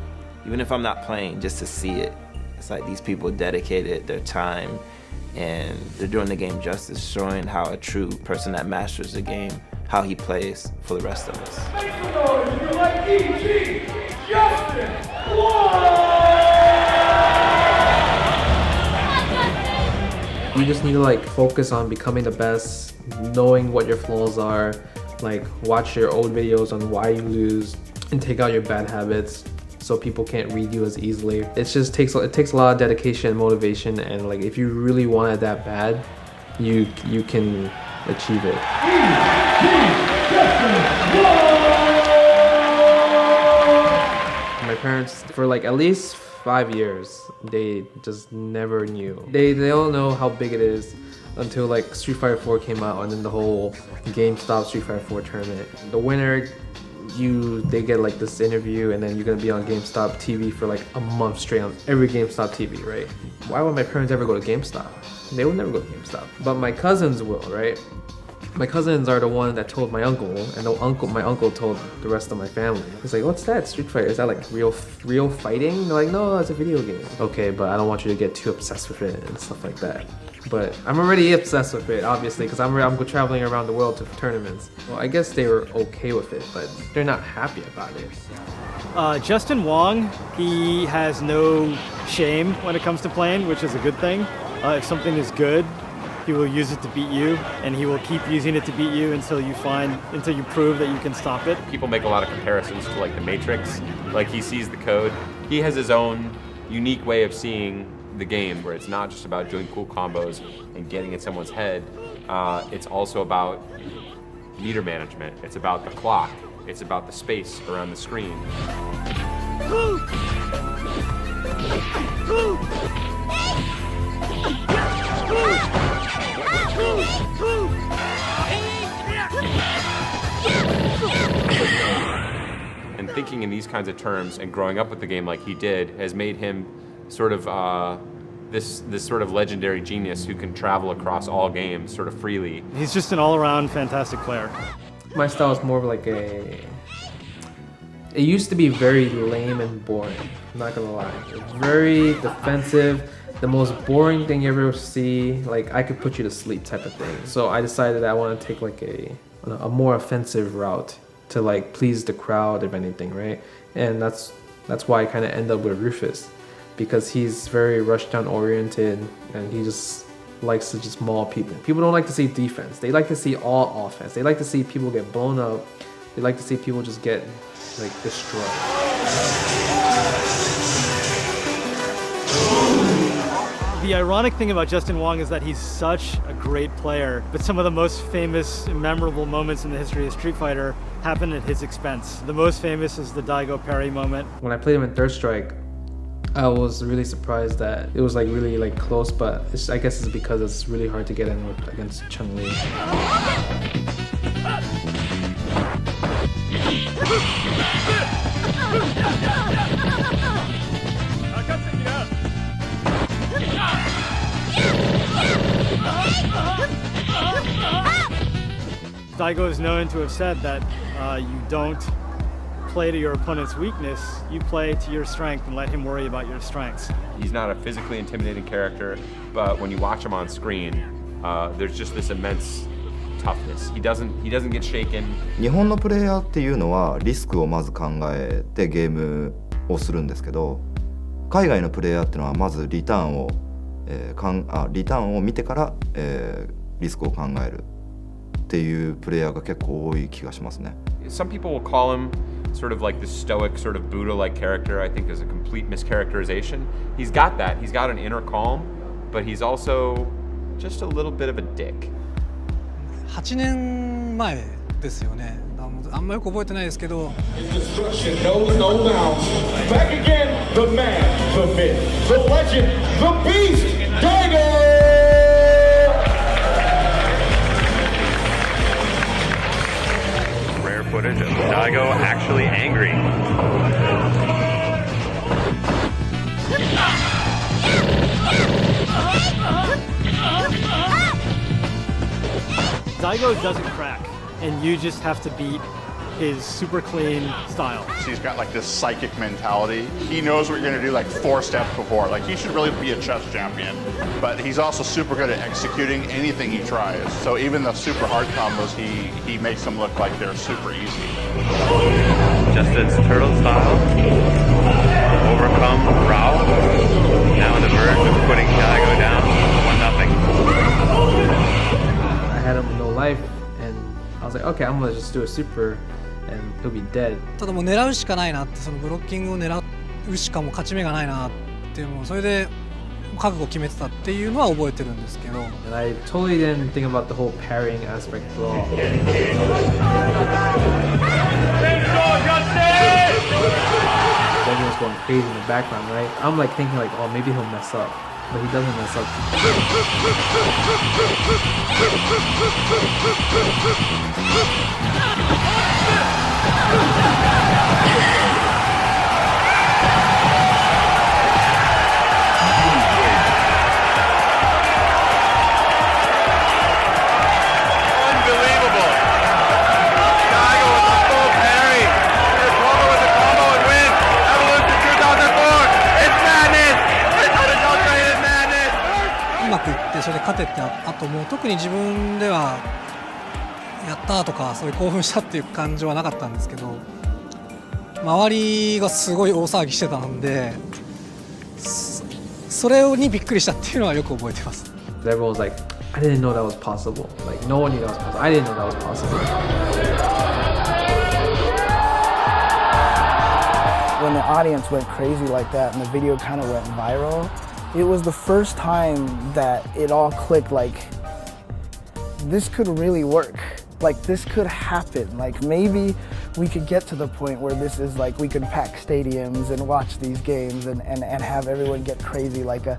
Even if I'm not playing, just to see it. It's like these people dedicated their time, and they're doing the game justice, showing how a true person that masters the game, how he plays for the rest of us. You just need to like focus on becoming the best, knowing what your flaws are, like watch your old videos on why you lose and take out your bad habits so people can't read you as easily. It takes a lot of dedication and motivation, and like if you really want it that bad, you can achieve it. My parents, for like at least 5 years, they just never knew. They don't know how big it is until like Street Fighter 4 came out, and then the whole GameStop Street Fighter 4 tournament. The winner, they get like this interview, and then you're gonna be on GameStop TV for like a month straight on every GameStop TV, right? Why would my parents ever go to GameStop? They would never go to GameStop. But my cousins will, right? My cousins are the one that told my uncle, and my uncle told the rest of my family. He's like, what's that, Street Fighter? Is that like real fighting? They're like, no, it's a video game. Okay, but I don't want you to get too obsessed with it and stuff like that. But I'm already obsessed with it, obviously, because I'm traveling around the world to tournaments. Well, I guess they were okay with it, but they're not happy about it. Justin Wong, he has no shame when it comes to playing, which is a good thing. If something is good, he will use it to beat you, and he will keep using it to beat you until you prove that you can stop it. People make a lot of comparisons to like the Matrix. Like he sees the code. He has his own unique way of seeing the game, where it's not just about doing cool combos and getting in someone's head. It's also about meter management. It's about the clock. It's about the space around the screen. And thinking in these kinds of terms and growing up with the game like he did has made him sort of this sort of legendary genius who can travel across all games sort of freely. He's just an all-around fantastic player. My style is more of like it used to be very lame and boring, I'm not gonna lie. It's very defensive, the most boring thing you ever see, like I could put you to sleep type of thing. So I decided I want to take like a more offensive route to like please the crowd, if anything, right? And that's why I kind of end up with Rufus, because he's very rushdown oriented and he just likes to just maul people. People don't like to see defense. They like to see all offense. They like to see people get blown up. They like to see people just get like destroyed. The ironic thing about Justin Wong is that he's such a great player, but some of the most famous and memorable moments in the history of Street Fighter happen at his expense. The most famous is the Daigo parry moment. When I played him in Third Strike, I was really surprised that it was like really like close, but I guess it's because it's really hard to get in against Chun-Li. Daigo is known to have said that you don't play to your opponent's weakness, you play to your strength and let him worry about your strengths. He's not a physically intimidating character, but when you watch him on screen, there's just this immense toughness. He doesn't get shaken. 日本のプレイヤーっていうのはリスクをまず考えてゲームをするんですけど、海外のプレイヤーっていうのはまずリターンを見てから、リスクを考えるっていうプレイヤーが結構多い気がしますね。Some people will call him sort of like the stoic, sort of Buddha-like character. I think is a complete mischaracterization. He's got that. He's got an inner calm, but he's also just a little bit of a dick. 8年前ですよね。あんまよく覚えてないですけど。Knows no bounds. Back again, the man, the myth, the legend, the beast, Daigo! Rare footage of Daigo actually angry. Daigo doesn't crack, and you just have to beat his super clean style. He's got like this psychic mentality. He knows what you're gonna do like 4 steps before. Like he should really be a chess champion, but he's also super good at executing anything he tries. So even the super hard combos, he makes them look like they're super easy. Justin's turtle style overcome Rao. Now on the verge of putting Daigo down 1-0. I had him with no life, and I was like, okay, I'm gonna just do a super, and he'll be dead. ただもう狙うしかないなって、そのブロッキングを狙うしかもう勝ち目がないなっていうのをそれで覚悟を決めてたっていうのは覚えてるんですけど。And I totally didn't think about the whole parrying aspect at all. Everyone's going crazy in the background, right? I'm like thinking like, oh, maybe he'll mess up. But he doesn't mess up. Unbelievable. Daigo with the full parry. Koba with the combo and win. Evolution 2004. It's madness. It's unadulterated madness. うまくいってそれで勝ててあともう特に自分ではやったとかそういう興奮したっていう感情はなかったんですけど周りがすごい大騒ぎしてたんで、それにびっくりしたっていうのはよく覚えてます。Everyone was like, I didn't know that was possible. Like no one knew that was possible. I didn't know that was possible. When the audience went crazy like that and the video kind of went viral, it was the first time that it all clicked, like this could really work. Like this could happen. Like maybe we could get to the point where this is like we could pack stadiums and watch these games and have everyone get crazy like an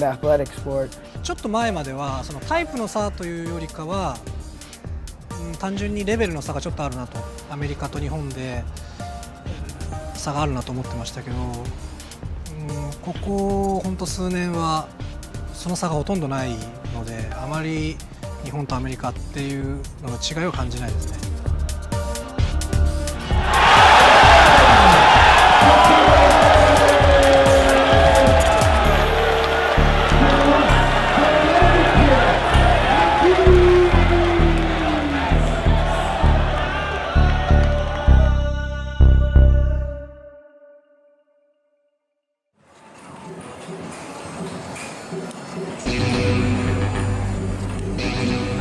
athletic sport. ちょっと前まではそのタイプの差というよりかは、単純にレベルの差がちょっとあるなと、アメリカと日本で差があるなと思ってましたけど、ここほんと数年はその差がほとんどないので、あまり日本とアメリカっていうのの違いを感じないですね。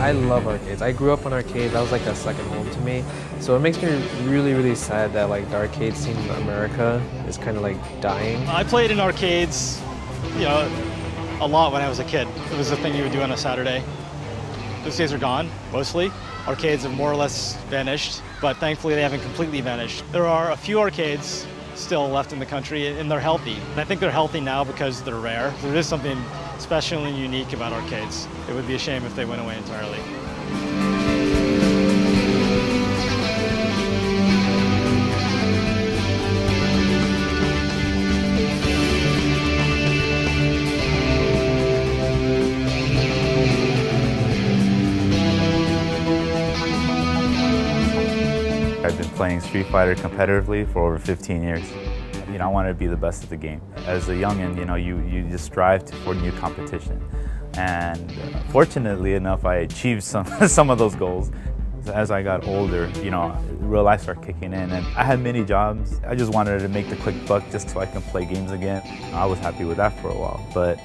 I love arcades. I grew up on arcades. That was like a second home to me. So it makes me really, really sad that like the arcade scene in America is kind of like dying. I played in arcades, a lot when I was a kid. It was the thing you would do on a Saturday. Those days are gone, mostly. Arcades have more or less vanished, but thankfully they haven't completely vanished. There are a few arcades still left in the country, and they're healthy. And I think they're healthy now because they're rare. There is something special and unique about arcades. It would be a shame if they went away entirely. I've been playing Street Fighter competitively for over 15 years. I wanted to be the best at the game. As a youngin, you just strive for new competition. And fortunately enough, I achieved some of those goals. As I got older, real life started kicking in, and I had many jobs. I just wanted to make the quick buck just so I can play games again. I was happy with that for a while, but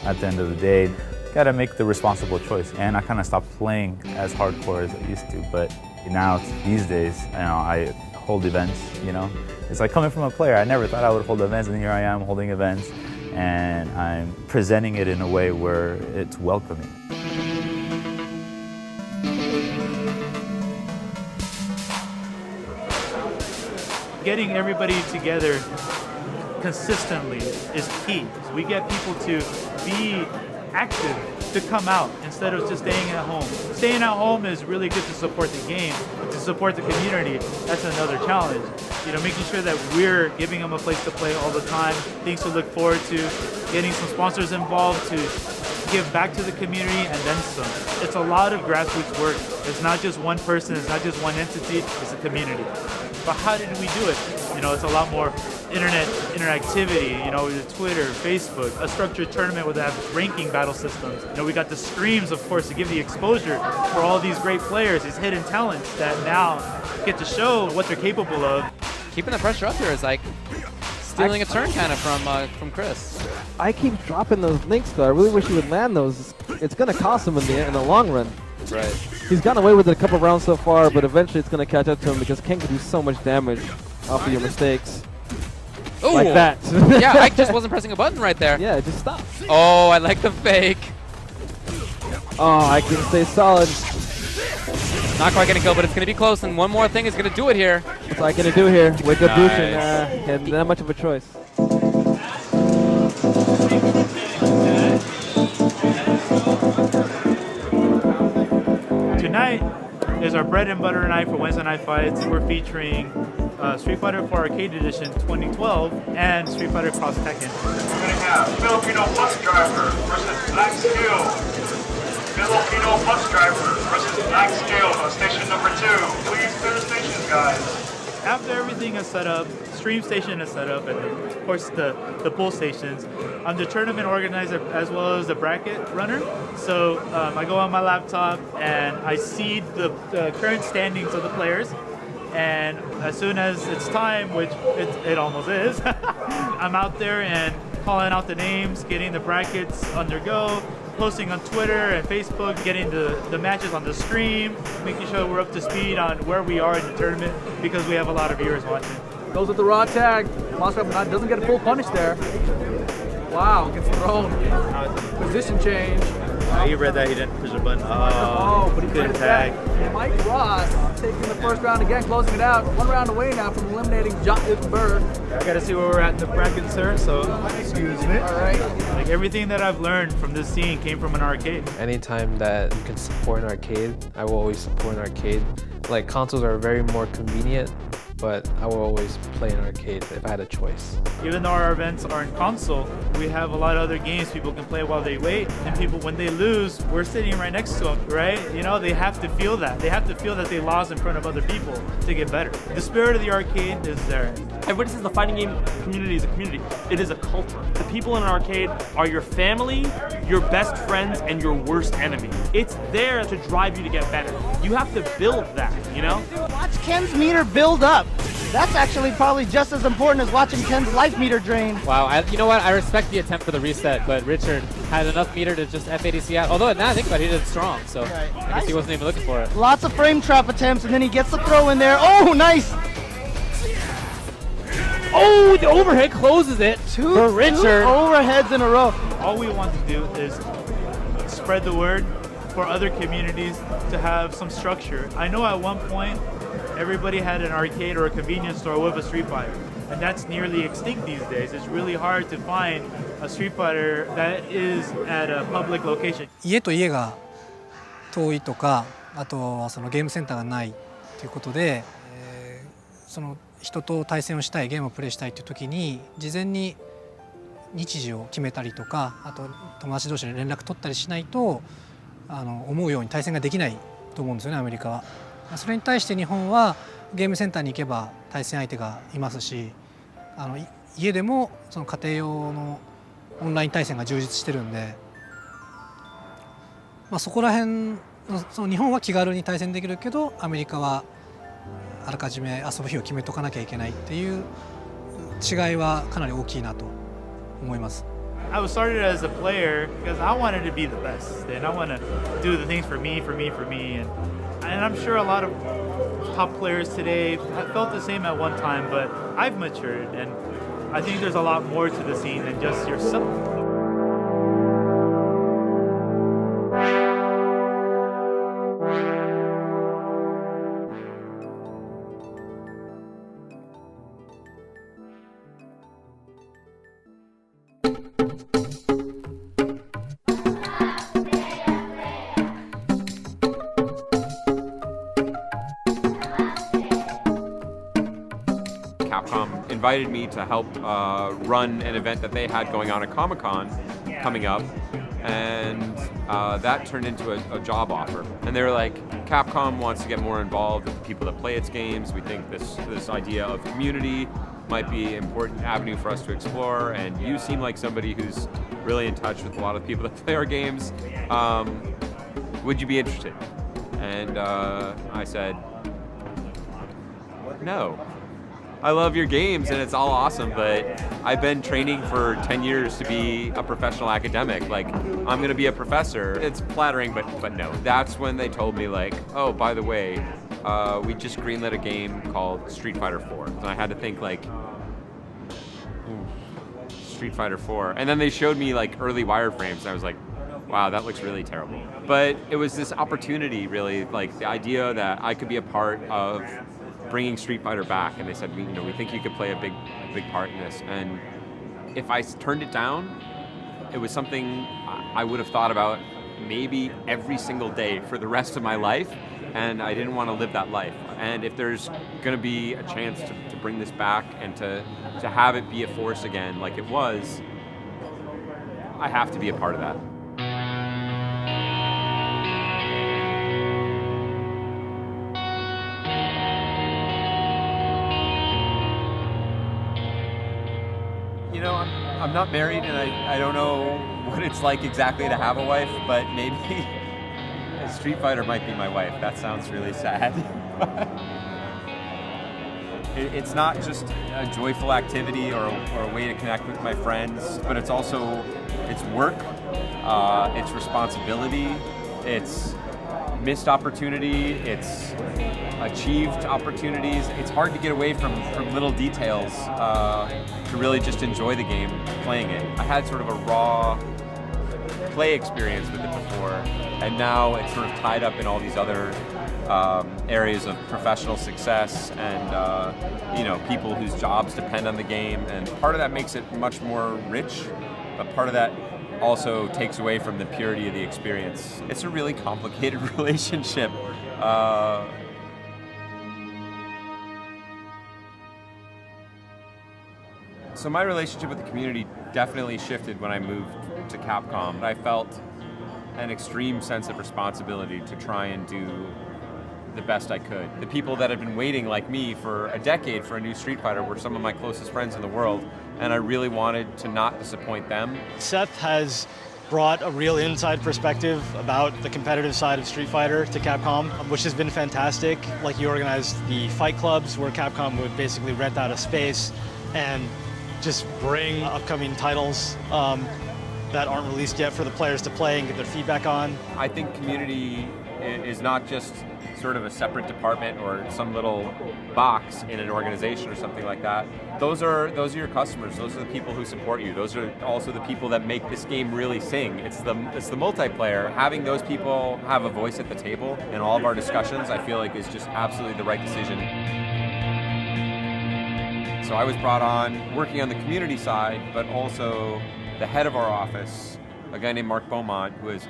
at the end of the day, gotta make the responsible choice. And I kind of stopped playing as hardcore as I used to, but now these days, I hold events, It's like coming from a player. I never thought I would hold events, and here I am holding events, and I'm presenting it in a way where it's welcoming. Getting everybody together consistently is key. We get people to be active, to come out instead of just staying at home. Staying at home is really good to support the game, to support the community. That's another challenge. Making sure that we're giving them a place to play all the time, things to look forward to, getting some sponsors involved to give back to the community, and then some. It's a lot of grassroots work. It's not just one person, it's not just one entity, it's a community. But how did we do it? It's a lot more internet interactivity, with Twitter, Facebook, a structured tournament with ranking battle systems. We got the streams, of course, to give the exposure for all these great players, these hidden talents that now get to show what they're capable of. Keeping the pressure up there is like stealing a turn kind of from Chris. I keep dropping those links though. I really wish he would land those. It's going to cost him in the long run. Right. He's gotten away with it a couple rounds so far, but eventually it's going to catch up to him because Ken can do so much damage off of your mistakes. Ooh. Like that. Yeah, I just wasn't pressing a button right there. Yeah, just stop. Oh, I like the fake. Oh, I can stay solid. Not quite going to go, but it's going to be close, and one more thing is going to do it here. What's I going to do here? Wake up Bushin. And not much of a choice. Tonight is our bread and butter night for Wednesday Night Fights. We're featuring Street Fighter 4 Arcade Edition 2012 and Street Fighter Cross Tekken. We're going to have Filipino bus driver versus Black Scale. Filipino bus driver versus Black Scale on station number 2. Please clear the stations, guys. After everything is set up, Stream Station is set up, and of course the pull stations, I'm the tournament organizer as well as the bracket runner. So I go on my laptop and I seed the current standings of the players, And as soon as it's time, which it almost is, I'm out there and calling out the names, getting the brackets undergo, posting on Twitter and Facebook, getting the matches on the stream, making sure we're up to speed on where we are in the tournament because we have a lot of viewers watching. Goes with the raw tag. Monster doesn't get a full punish there. Wow, gets thrown. Position change. He read that, he didn't push the button. But he couldn't couldn't tag. Mike Ross taking the first round again, closing it out. 1 round away now from eliminating Jonathan Bird. I gotta see where we're at in the bracket, sir, so excuse me. All right. Like everything that I've learned from this scene came from an arcade. Anytime that you can support an arcade, I will always support an arcade. Like consoles are very more convenient, but I will always play an arcade if I had a choice. Even though our events are in console, we have a lot of other games people can play while they wait. And people, when they lose, we're sitting right next to them, right? You know, they have to feel that. They have to feel that they lost in front of other people to get better. The spirit of the arcade is there. Everybody says the fighting game community is a community. It is a culture. The people in an arcade are your family, your best friends, and your worst enemy. It's there to drive you to get better. You have to build that, you know? Watch Ken's meter build up. That's actually probably just as important as watching Ken's life meter drain. Wow, you know what? I respect the attempt for the reset, but Richard had enough meter to just FADC out. Although now I think about it, he did it strong, so I guess he wasn't even looking for it. Lots of frame trap attempts, and then he gets the throw in there. Oh, nice! Oh, the overhead closes it for Richard. Two overheads in a row. All we want to do is spread the word for other communities to have some structure. I know at one point, everybody had an arcade or a convenience store with a Street Fighter, and that's nearly extinct these days. It's really hard to find a Street Fighter that is at a public location. 家と家が遠いとか、あとはそのゲームセンターがないということで、その人と対戦をしたい、ゲームをプレイしたいという時に事前に日時を決めたりとか、あと友達同士で連絡取ったりしないと思うように対戦ができないと思うんですよね、アメリカは。それに対して日本はゲームセンターに行けば対戦相手がいますし、家でもその家庭用のオンライン対戦が充実してるんで、そこら辺その日本は気軽に対戦できるけど、アメリカはあらかじめ遊ぶ日を決めとかなきゃいけないっていう違いはかなり大きいなと思います。I was started as a player because I wanted to be the best, and I want to do the things for me, and I'm sure a lot of top players today have felt the same at one time, but I've matured, and I think there's a lot more to the scene than just yourself. Capcom invited me to help run an event that they had going on at Comic-Con coming up, and that turned into a job offer. And they were like, Capcom wants to get more involved with the people that play its games. We think this idea of community might be an important avenue for us to explore, and you seem like somebody who's really in touch with a lot of people that play our games. Would you be interested? And I said, no. I love your games and it's all awesome, but I've been training for 10 years to be a professional academic. Like, I'm gonna be a professor. It's flattering, but no. That's when they told me, like, oh, by the way, we just greenlit a game called Street Fighter 4. And I had to think, like, Street Fighter 4. And then they showed me, like, early wireframes, and I was like, wow, that looks really terrible. But it was this opportunity, really, like, the idea that I could be a part of bringing Street Fighter back, and they said, we think you could play a big part in this. And if I turned it down, it was something I would have thought about maybe every single day for the rest of my life, and I didn't want to live that life. And if there's going to be a chance to bring this back and to have it be a force again like it was, I have to be a part of that. I'm not married, and I don't know what it's like exactly to have a wife, but maybe Street Fighter might be my wife. That sounds really sad. It's not just a joyful activity or a way to connect with my friends, but it's also, it's work, it's responsibility, it's missed opportunity, it's achieved opportunities. It's hard to get away from little details to really just enjoy the game playing it. I had sort of a raw play experience with it before, and now it's sort of tied up in all these other areas of professional success and people whose jobs depend on the game, and part of that makes it much more rich, but part of that also takes away from the purity of the experience. It's a really complicated relationship. So my relationship with the community definitely shifted when I moved to Capcom. I felt an extreme sense of responsibility to try and do the best I could. The people that had been waiting, like me, for a decade for a new Street Fighter were some of my closest friends in the world, and I really wanted to not disappoint them. Seth has brought a real inside perspective about the competitive side of Street Fighter to Capcom, which has been fantastic. Like, he organized the fight clubs where Capcom would basically rent out a space and just bring upcoming titles that aren't released yet for the players to play and get their feedback on. I think community is not just sort of a separate department or some little box in an organization or something like that. Those are your customers. Those are the people who support you. Those are also the people that make this game really sing. It's the multiplayer. Having those people have a voice at the table in all of our discussions, I feel like is just absolutely the right decision. So I was brought on working on the community side, but also the head of our office, a guy named Mark Beaumont, who has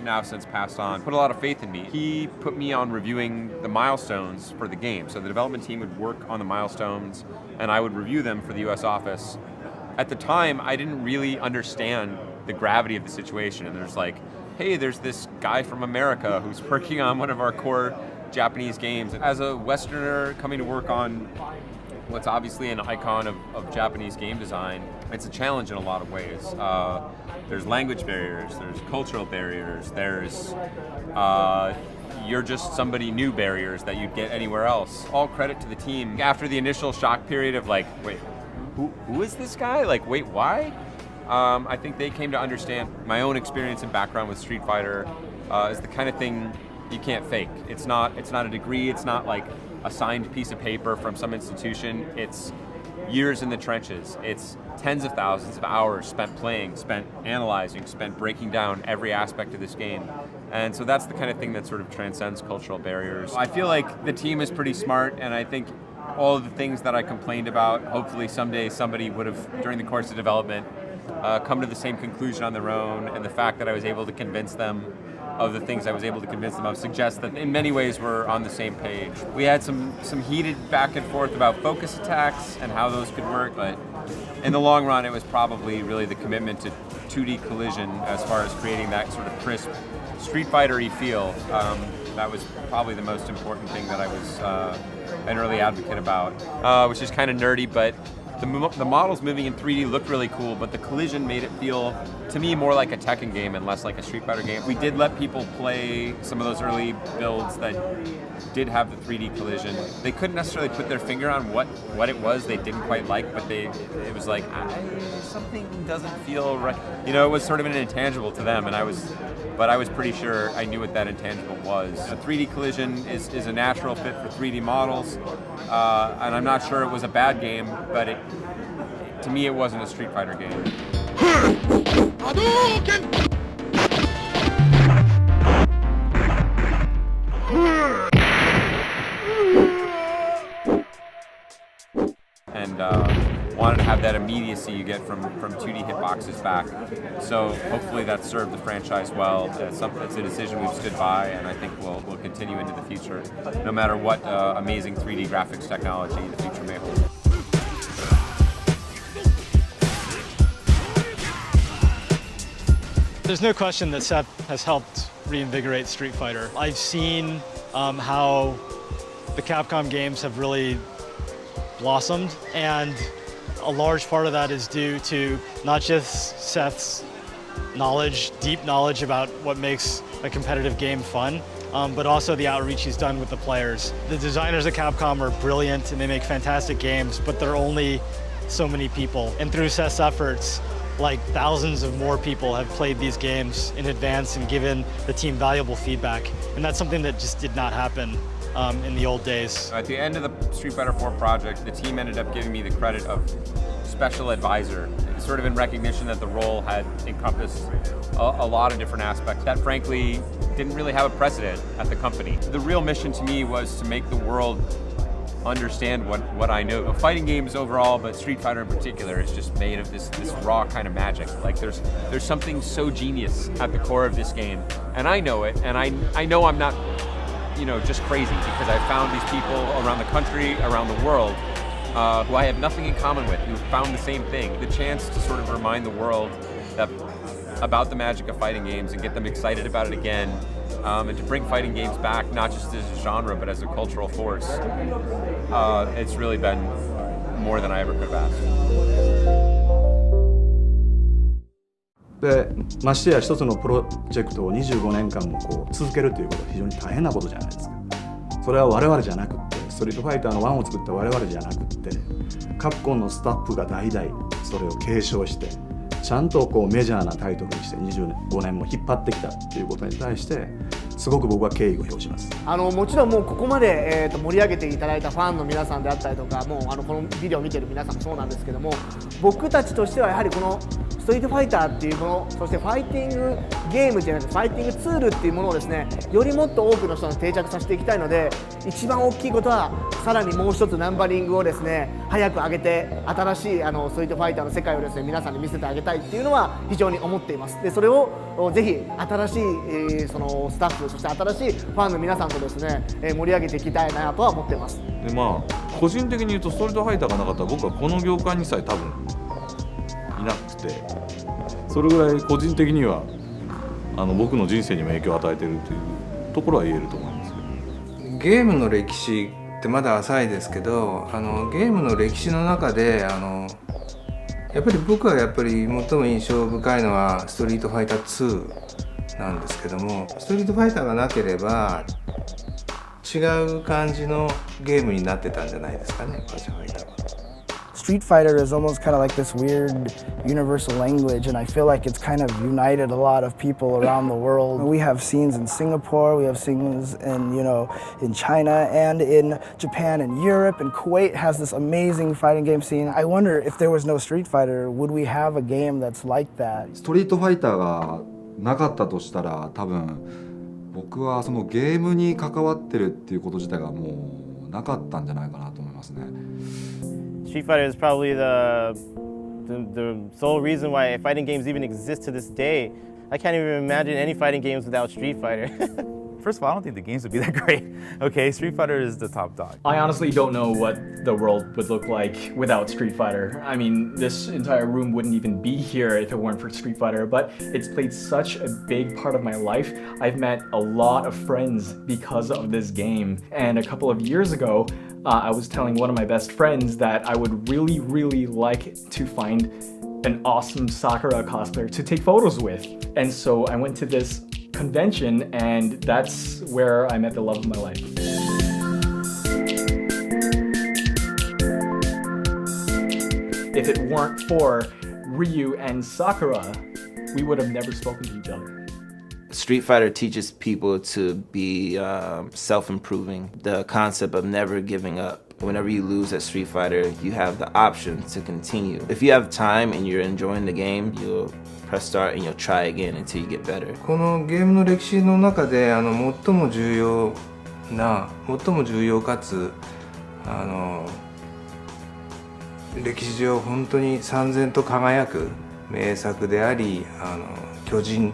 now since passed on, put a lot of faith in me. He put me on reviewing the milestones for the game. So the development team would work on the milestones, and I would review them for the US office. At the time, I didn't really understand the gravity of the situation. And there's like, hey, there's this guy from America who's working on one of our core Japanese games. As a Westerner coming to work on what's obviously an icon of Japanese game design, it's a challenge in a lot of ways. There's language barriers, there's cultural barriers, there's you're just somebody new barriers that you'd get anywhere else. All credit to the team. After the initial shock period of like, wait, who is this guy? Like, wait, why? I think they came to understand my own experience and background with Street Fighter is the kind of thing you can't fake. It's not a degree, it's not like a signed piece of paper from some institution. It's years in the trenches. It's tens of thousands of hours spent playing, spent analyzing, spent breaking down every aspect of this game. And so that's the kind of thing that sort of transcends cultural barriers. I feel like the team is pretty smart, and I think all of the things that I complained about, hopefully someday somebody would have, during the course of development, come to the same conclusion on their own, and the fact that I was able to convince them of the things I was able to convince them of suggests that in many ways we're on the same page. We had some heated back and forth about focus attacks and how those could work, but in the long run it was probably really the commitment to 2D collision as far as creating that sort of crisp Street Fighter-y feel. That was probably the most important thing that I was an early advocate about, which is kind of nerdy, but the models moving in 3D looked really cool, but the collision made it feel, to me, more like a Tekken game and less like a Street Fighter game. We did let people play some of those early builds that did have the 3D collision. They couldn't necessarily put their finger on what it was they didn't quite like, but it was like, something doesn't feel right. You know, it was sort of an intangible to them, and I was pretty sure I knew what that intangible was. A 3D collision is a natural fit for 3D models, and I'm not sure it was a bad game, but to me it wasn't a Street Fighter game. And wanted to have that immediacy you get from 2D hitboxes back. So hopefully that served the franchise well. It's a decision we've stood by, and I think we'll continue into the future, no matter what amazing 3D graphics technology the future may hold. There's no question that Seth has helped reinvigorate Street Fighter. I've seen how the Capcom games have really blossomed, and a large part of that is due to not just Seth's knowledge, deep knowledge about what makes a competitive game fun, but also the outreach he's done with the players. The designers at Capcom are brilliant and they make fantastic games, but they're only so many people. And through Seth's efforts, like thousands of more people have played these games in advance and given the team valuable feedback. And that's something that just did not happen in the old days. At the end of the Street Fighter 4 project, the team ended up giving me the credit of special advisor, sort of in recognition that the role had encompassed a lot of different aspects that frankly didn't really have a precedent at the company. The real mission to me was to make the world understand what I know. Fighting games overall, but Street Fighter in particular, is just made of this raw kind of magic. Like there's something so genius at the core of this game, and I know it, and I know I'm not, just crazy, because I found these people around the country, around the world, who I have nothing in common with, who found the same thing. The chance to sort of remind the world about the magic of fighting games and get them excited about it again, and to bring fighting games back, not just as a genre, but as a cultural force. It's really been more than I ever could have asked. でましてや一つのプロジェクトを25年間もこう続けるということは非常に大変なことじゃないですか。それは我々じゃなくって、ストリートファイターの1を作った我々じゃなくって、カプコンのスタッフが代々それを継承して、ちゃんとこうメジャーなタイトルにして25年も引っ張ってきたっていうことに対してすごく僕は敬意を表します。もちろんもうここまで、盛り上げていただいたファンの皆さんであったりとか、もうこのビデオを見てる皆さんもそうなんですけども、僕たちとしてはやはりこのストリートファイターっていうもの、そしてファイティングゲームじゃなくてファイティングツールっていうものをですね、よりもっと多くの人に定着させていきたいので、一番大きいことはさらにもう一つナンバリングをですね、早く上げて新しいストリートファイターの世界をですね、皆さんに見せてあげたいっていうのは非常に思っています。でそれをぜひ新しい、そのスタッフ、そして新しいファンの皆さんとですね、盛り上げていきたいなとは思っています。で個人的に言うとストリートファイターがなかったら僕はこの業界にさえ多分いなくて、それぐらい個人的には僕の人生にも影響を与えているというところは言えると思いますけど。ゲームの歴史ってまだ浅いですけど、ゲームの歴史の中でやっぱり僕は最も印象深いのはストリートファイター2なんですけども、ストリートファイターがなければ違う感じのゲームになってたんじゃないですかね、バーチャファイターは。Street Fighter is almost kind of like this weird universal language, and I feel like it's kind of united a lot of people around the world. We have scenes in Singapore, we have scenes in, in China and in Japan and Europe, and Kuwait has this amazing fighting game scene. I wonder if there was no Street Fighter, would we have a game that's like that? ストリートファイターがなかったとしたら、多分僕はそのゲームに関わってるっていうこと自体がもうなかったんじゃないかなと思いますね。Street Fighter is probably the sole reason why fighting games even exist to this day. I can't even imagine any fighting games without Street Fighter. First of all, I don't think the games would be that great. Okay, Street Fighter is the top dog. I honestly don't know what the world would look like without Street Fighter. I mean, this entire room wouldn't even be here if it weren't for Street Fighter, but it's played such a big part of my life. I've met a lot of friends because of this game. And a couple of years ago, I was telling one of my best friends that I would really, really like to find an awesome Sakura cosplayer to take photos with. And so I went to this convention, and that's where I met the love of my life. If it weren't for Ryu and Sakura, we would have never spoken to each other. Street Fighter teaches people to be self-improving. The concept of never giving up. Whenever you lose at Street Fighter, you have the option to continue. If you have time and you're enjoying the game, you'll press start and you'll try again until you get better. このゲームの歴史の中で最も重要かつ歴史上本当に燦然と輝く名作であり、巨人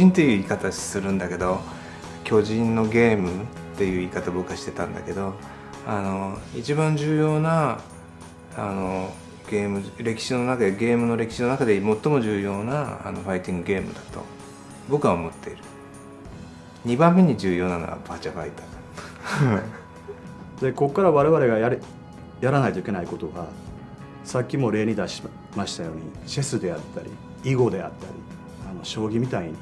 っていう言い方するんだけど、巨人のゲームっていう言い方僕はしてたんだけど、一番重要なゲームの歴史の中で最も重要なファイティングゲームだと僕は思っている。2番目に重要なのはバーチャファイターでここから我々がやらないといけないことが、さっきも例に出しましたようにチェスであったり囲碁であったり将棋みたいに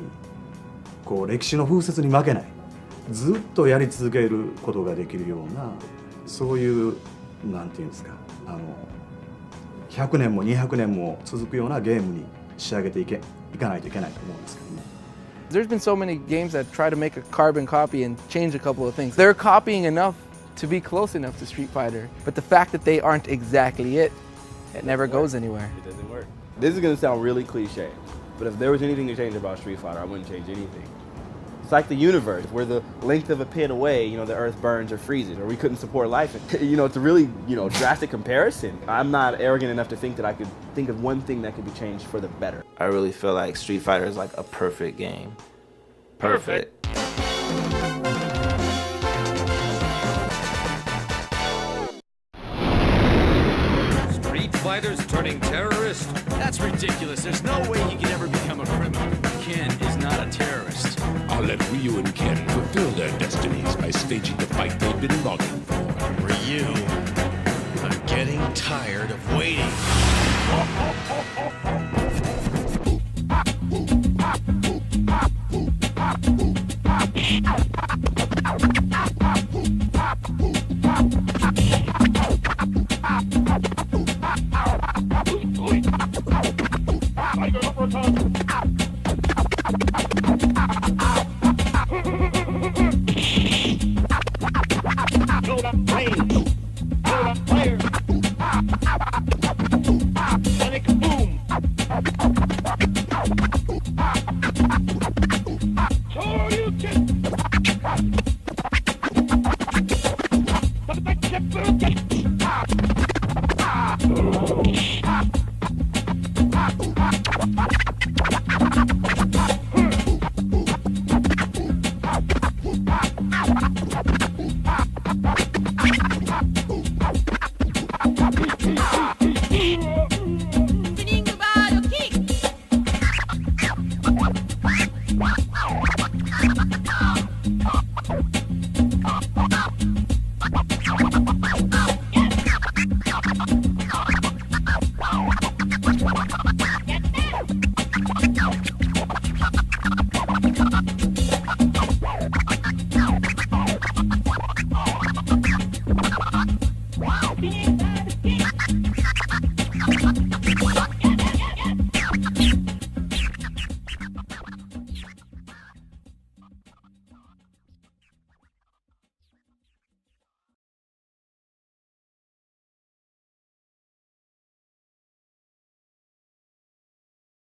こう歴史の風雪に負けない、ずっとやり続けることができるようなそういうなんていうんですか100年も200年も続くようなゲームに仕上げていかないといけないと思うんですけども。There's been so many games that try to make a carbon copy and change a couple of things. They're copying enough to be close enough to Street Fighter, but the fact that they aren't exactly it never goes anywhere. It doesn't work. This is gonna sound really cliche, but if there was anything to change about Street Fighter, I wouldn't change anything. It's like the universe, where the length of a pin away, the earth burns or freezes, or we couldn't support life. It's a really, drastic comparison. I'm not arrogant enough to think that I could think of one thing that could be changed for the better. I really feel like Street Fighter is like a perfect game. Perfect. Street Fighter's turning terrorist? That's ridiculous. There's no way he can ever become a criminal. Ken is not a terrorist. I'll let Ryu and Ken fulfill their destinies by staging the fight they've been longing for. Ryu, I'm getting tired of waiting. Build up range. Build up fire. Sonic boom. Shoryuken.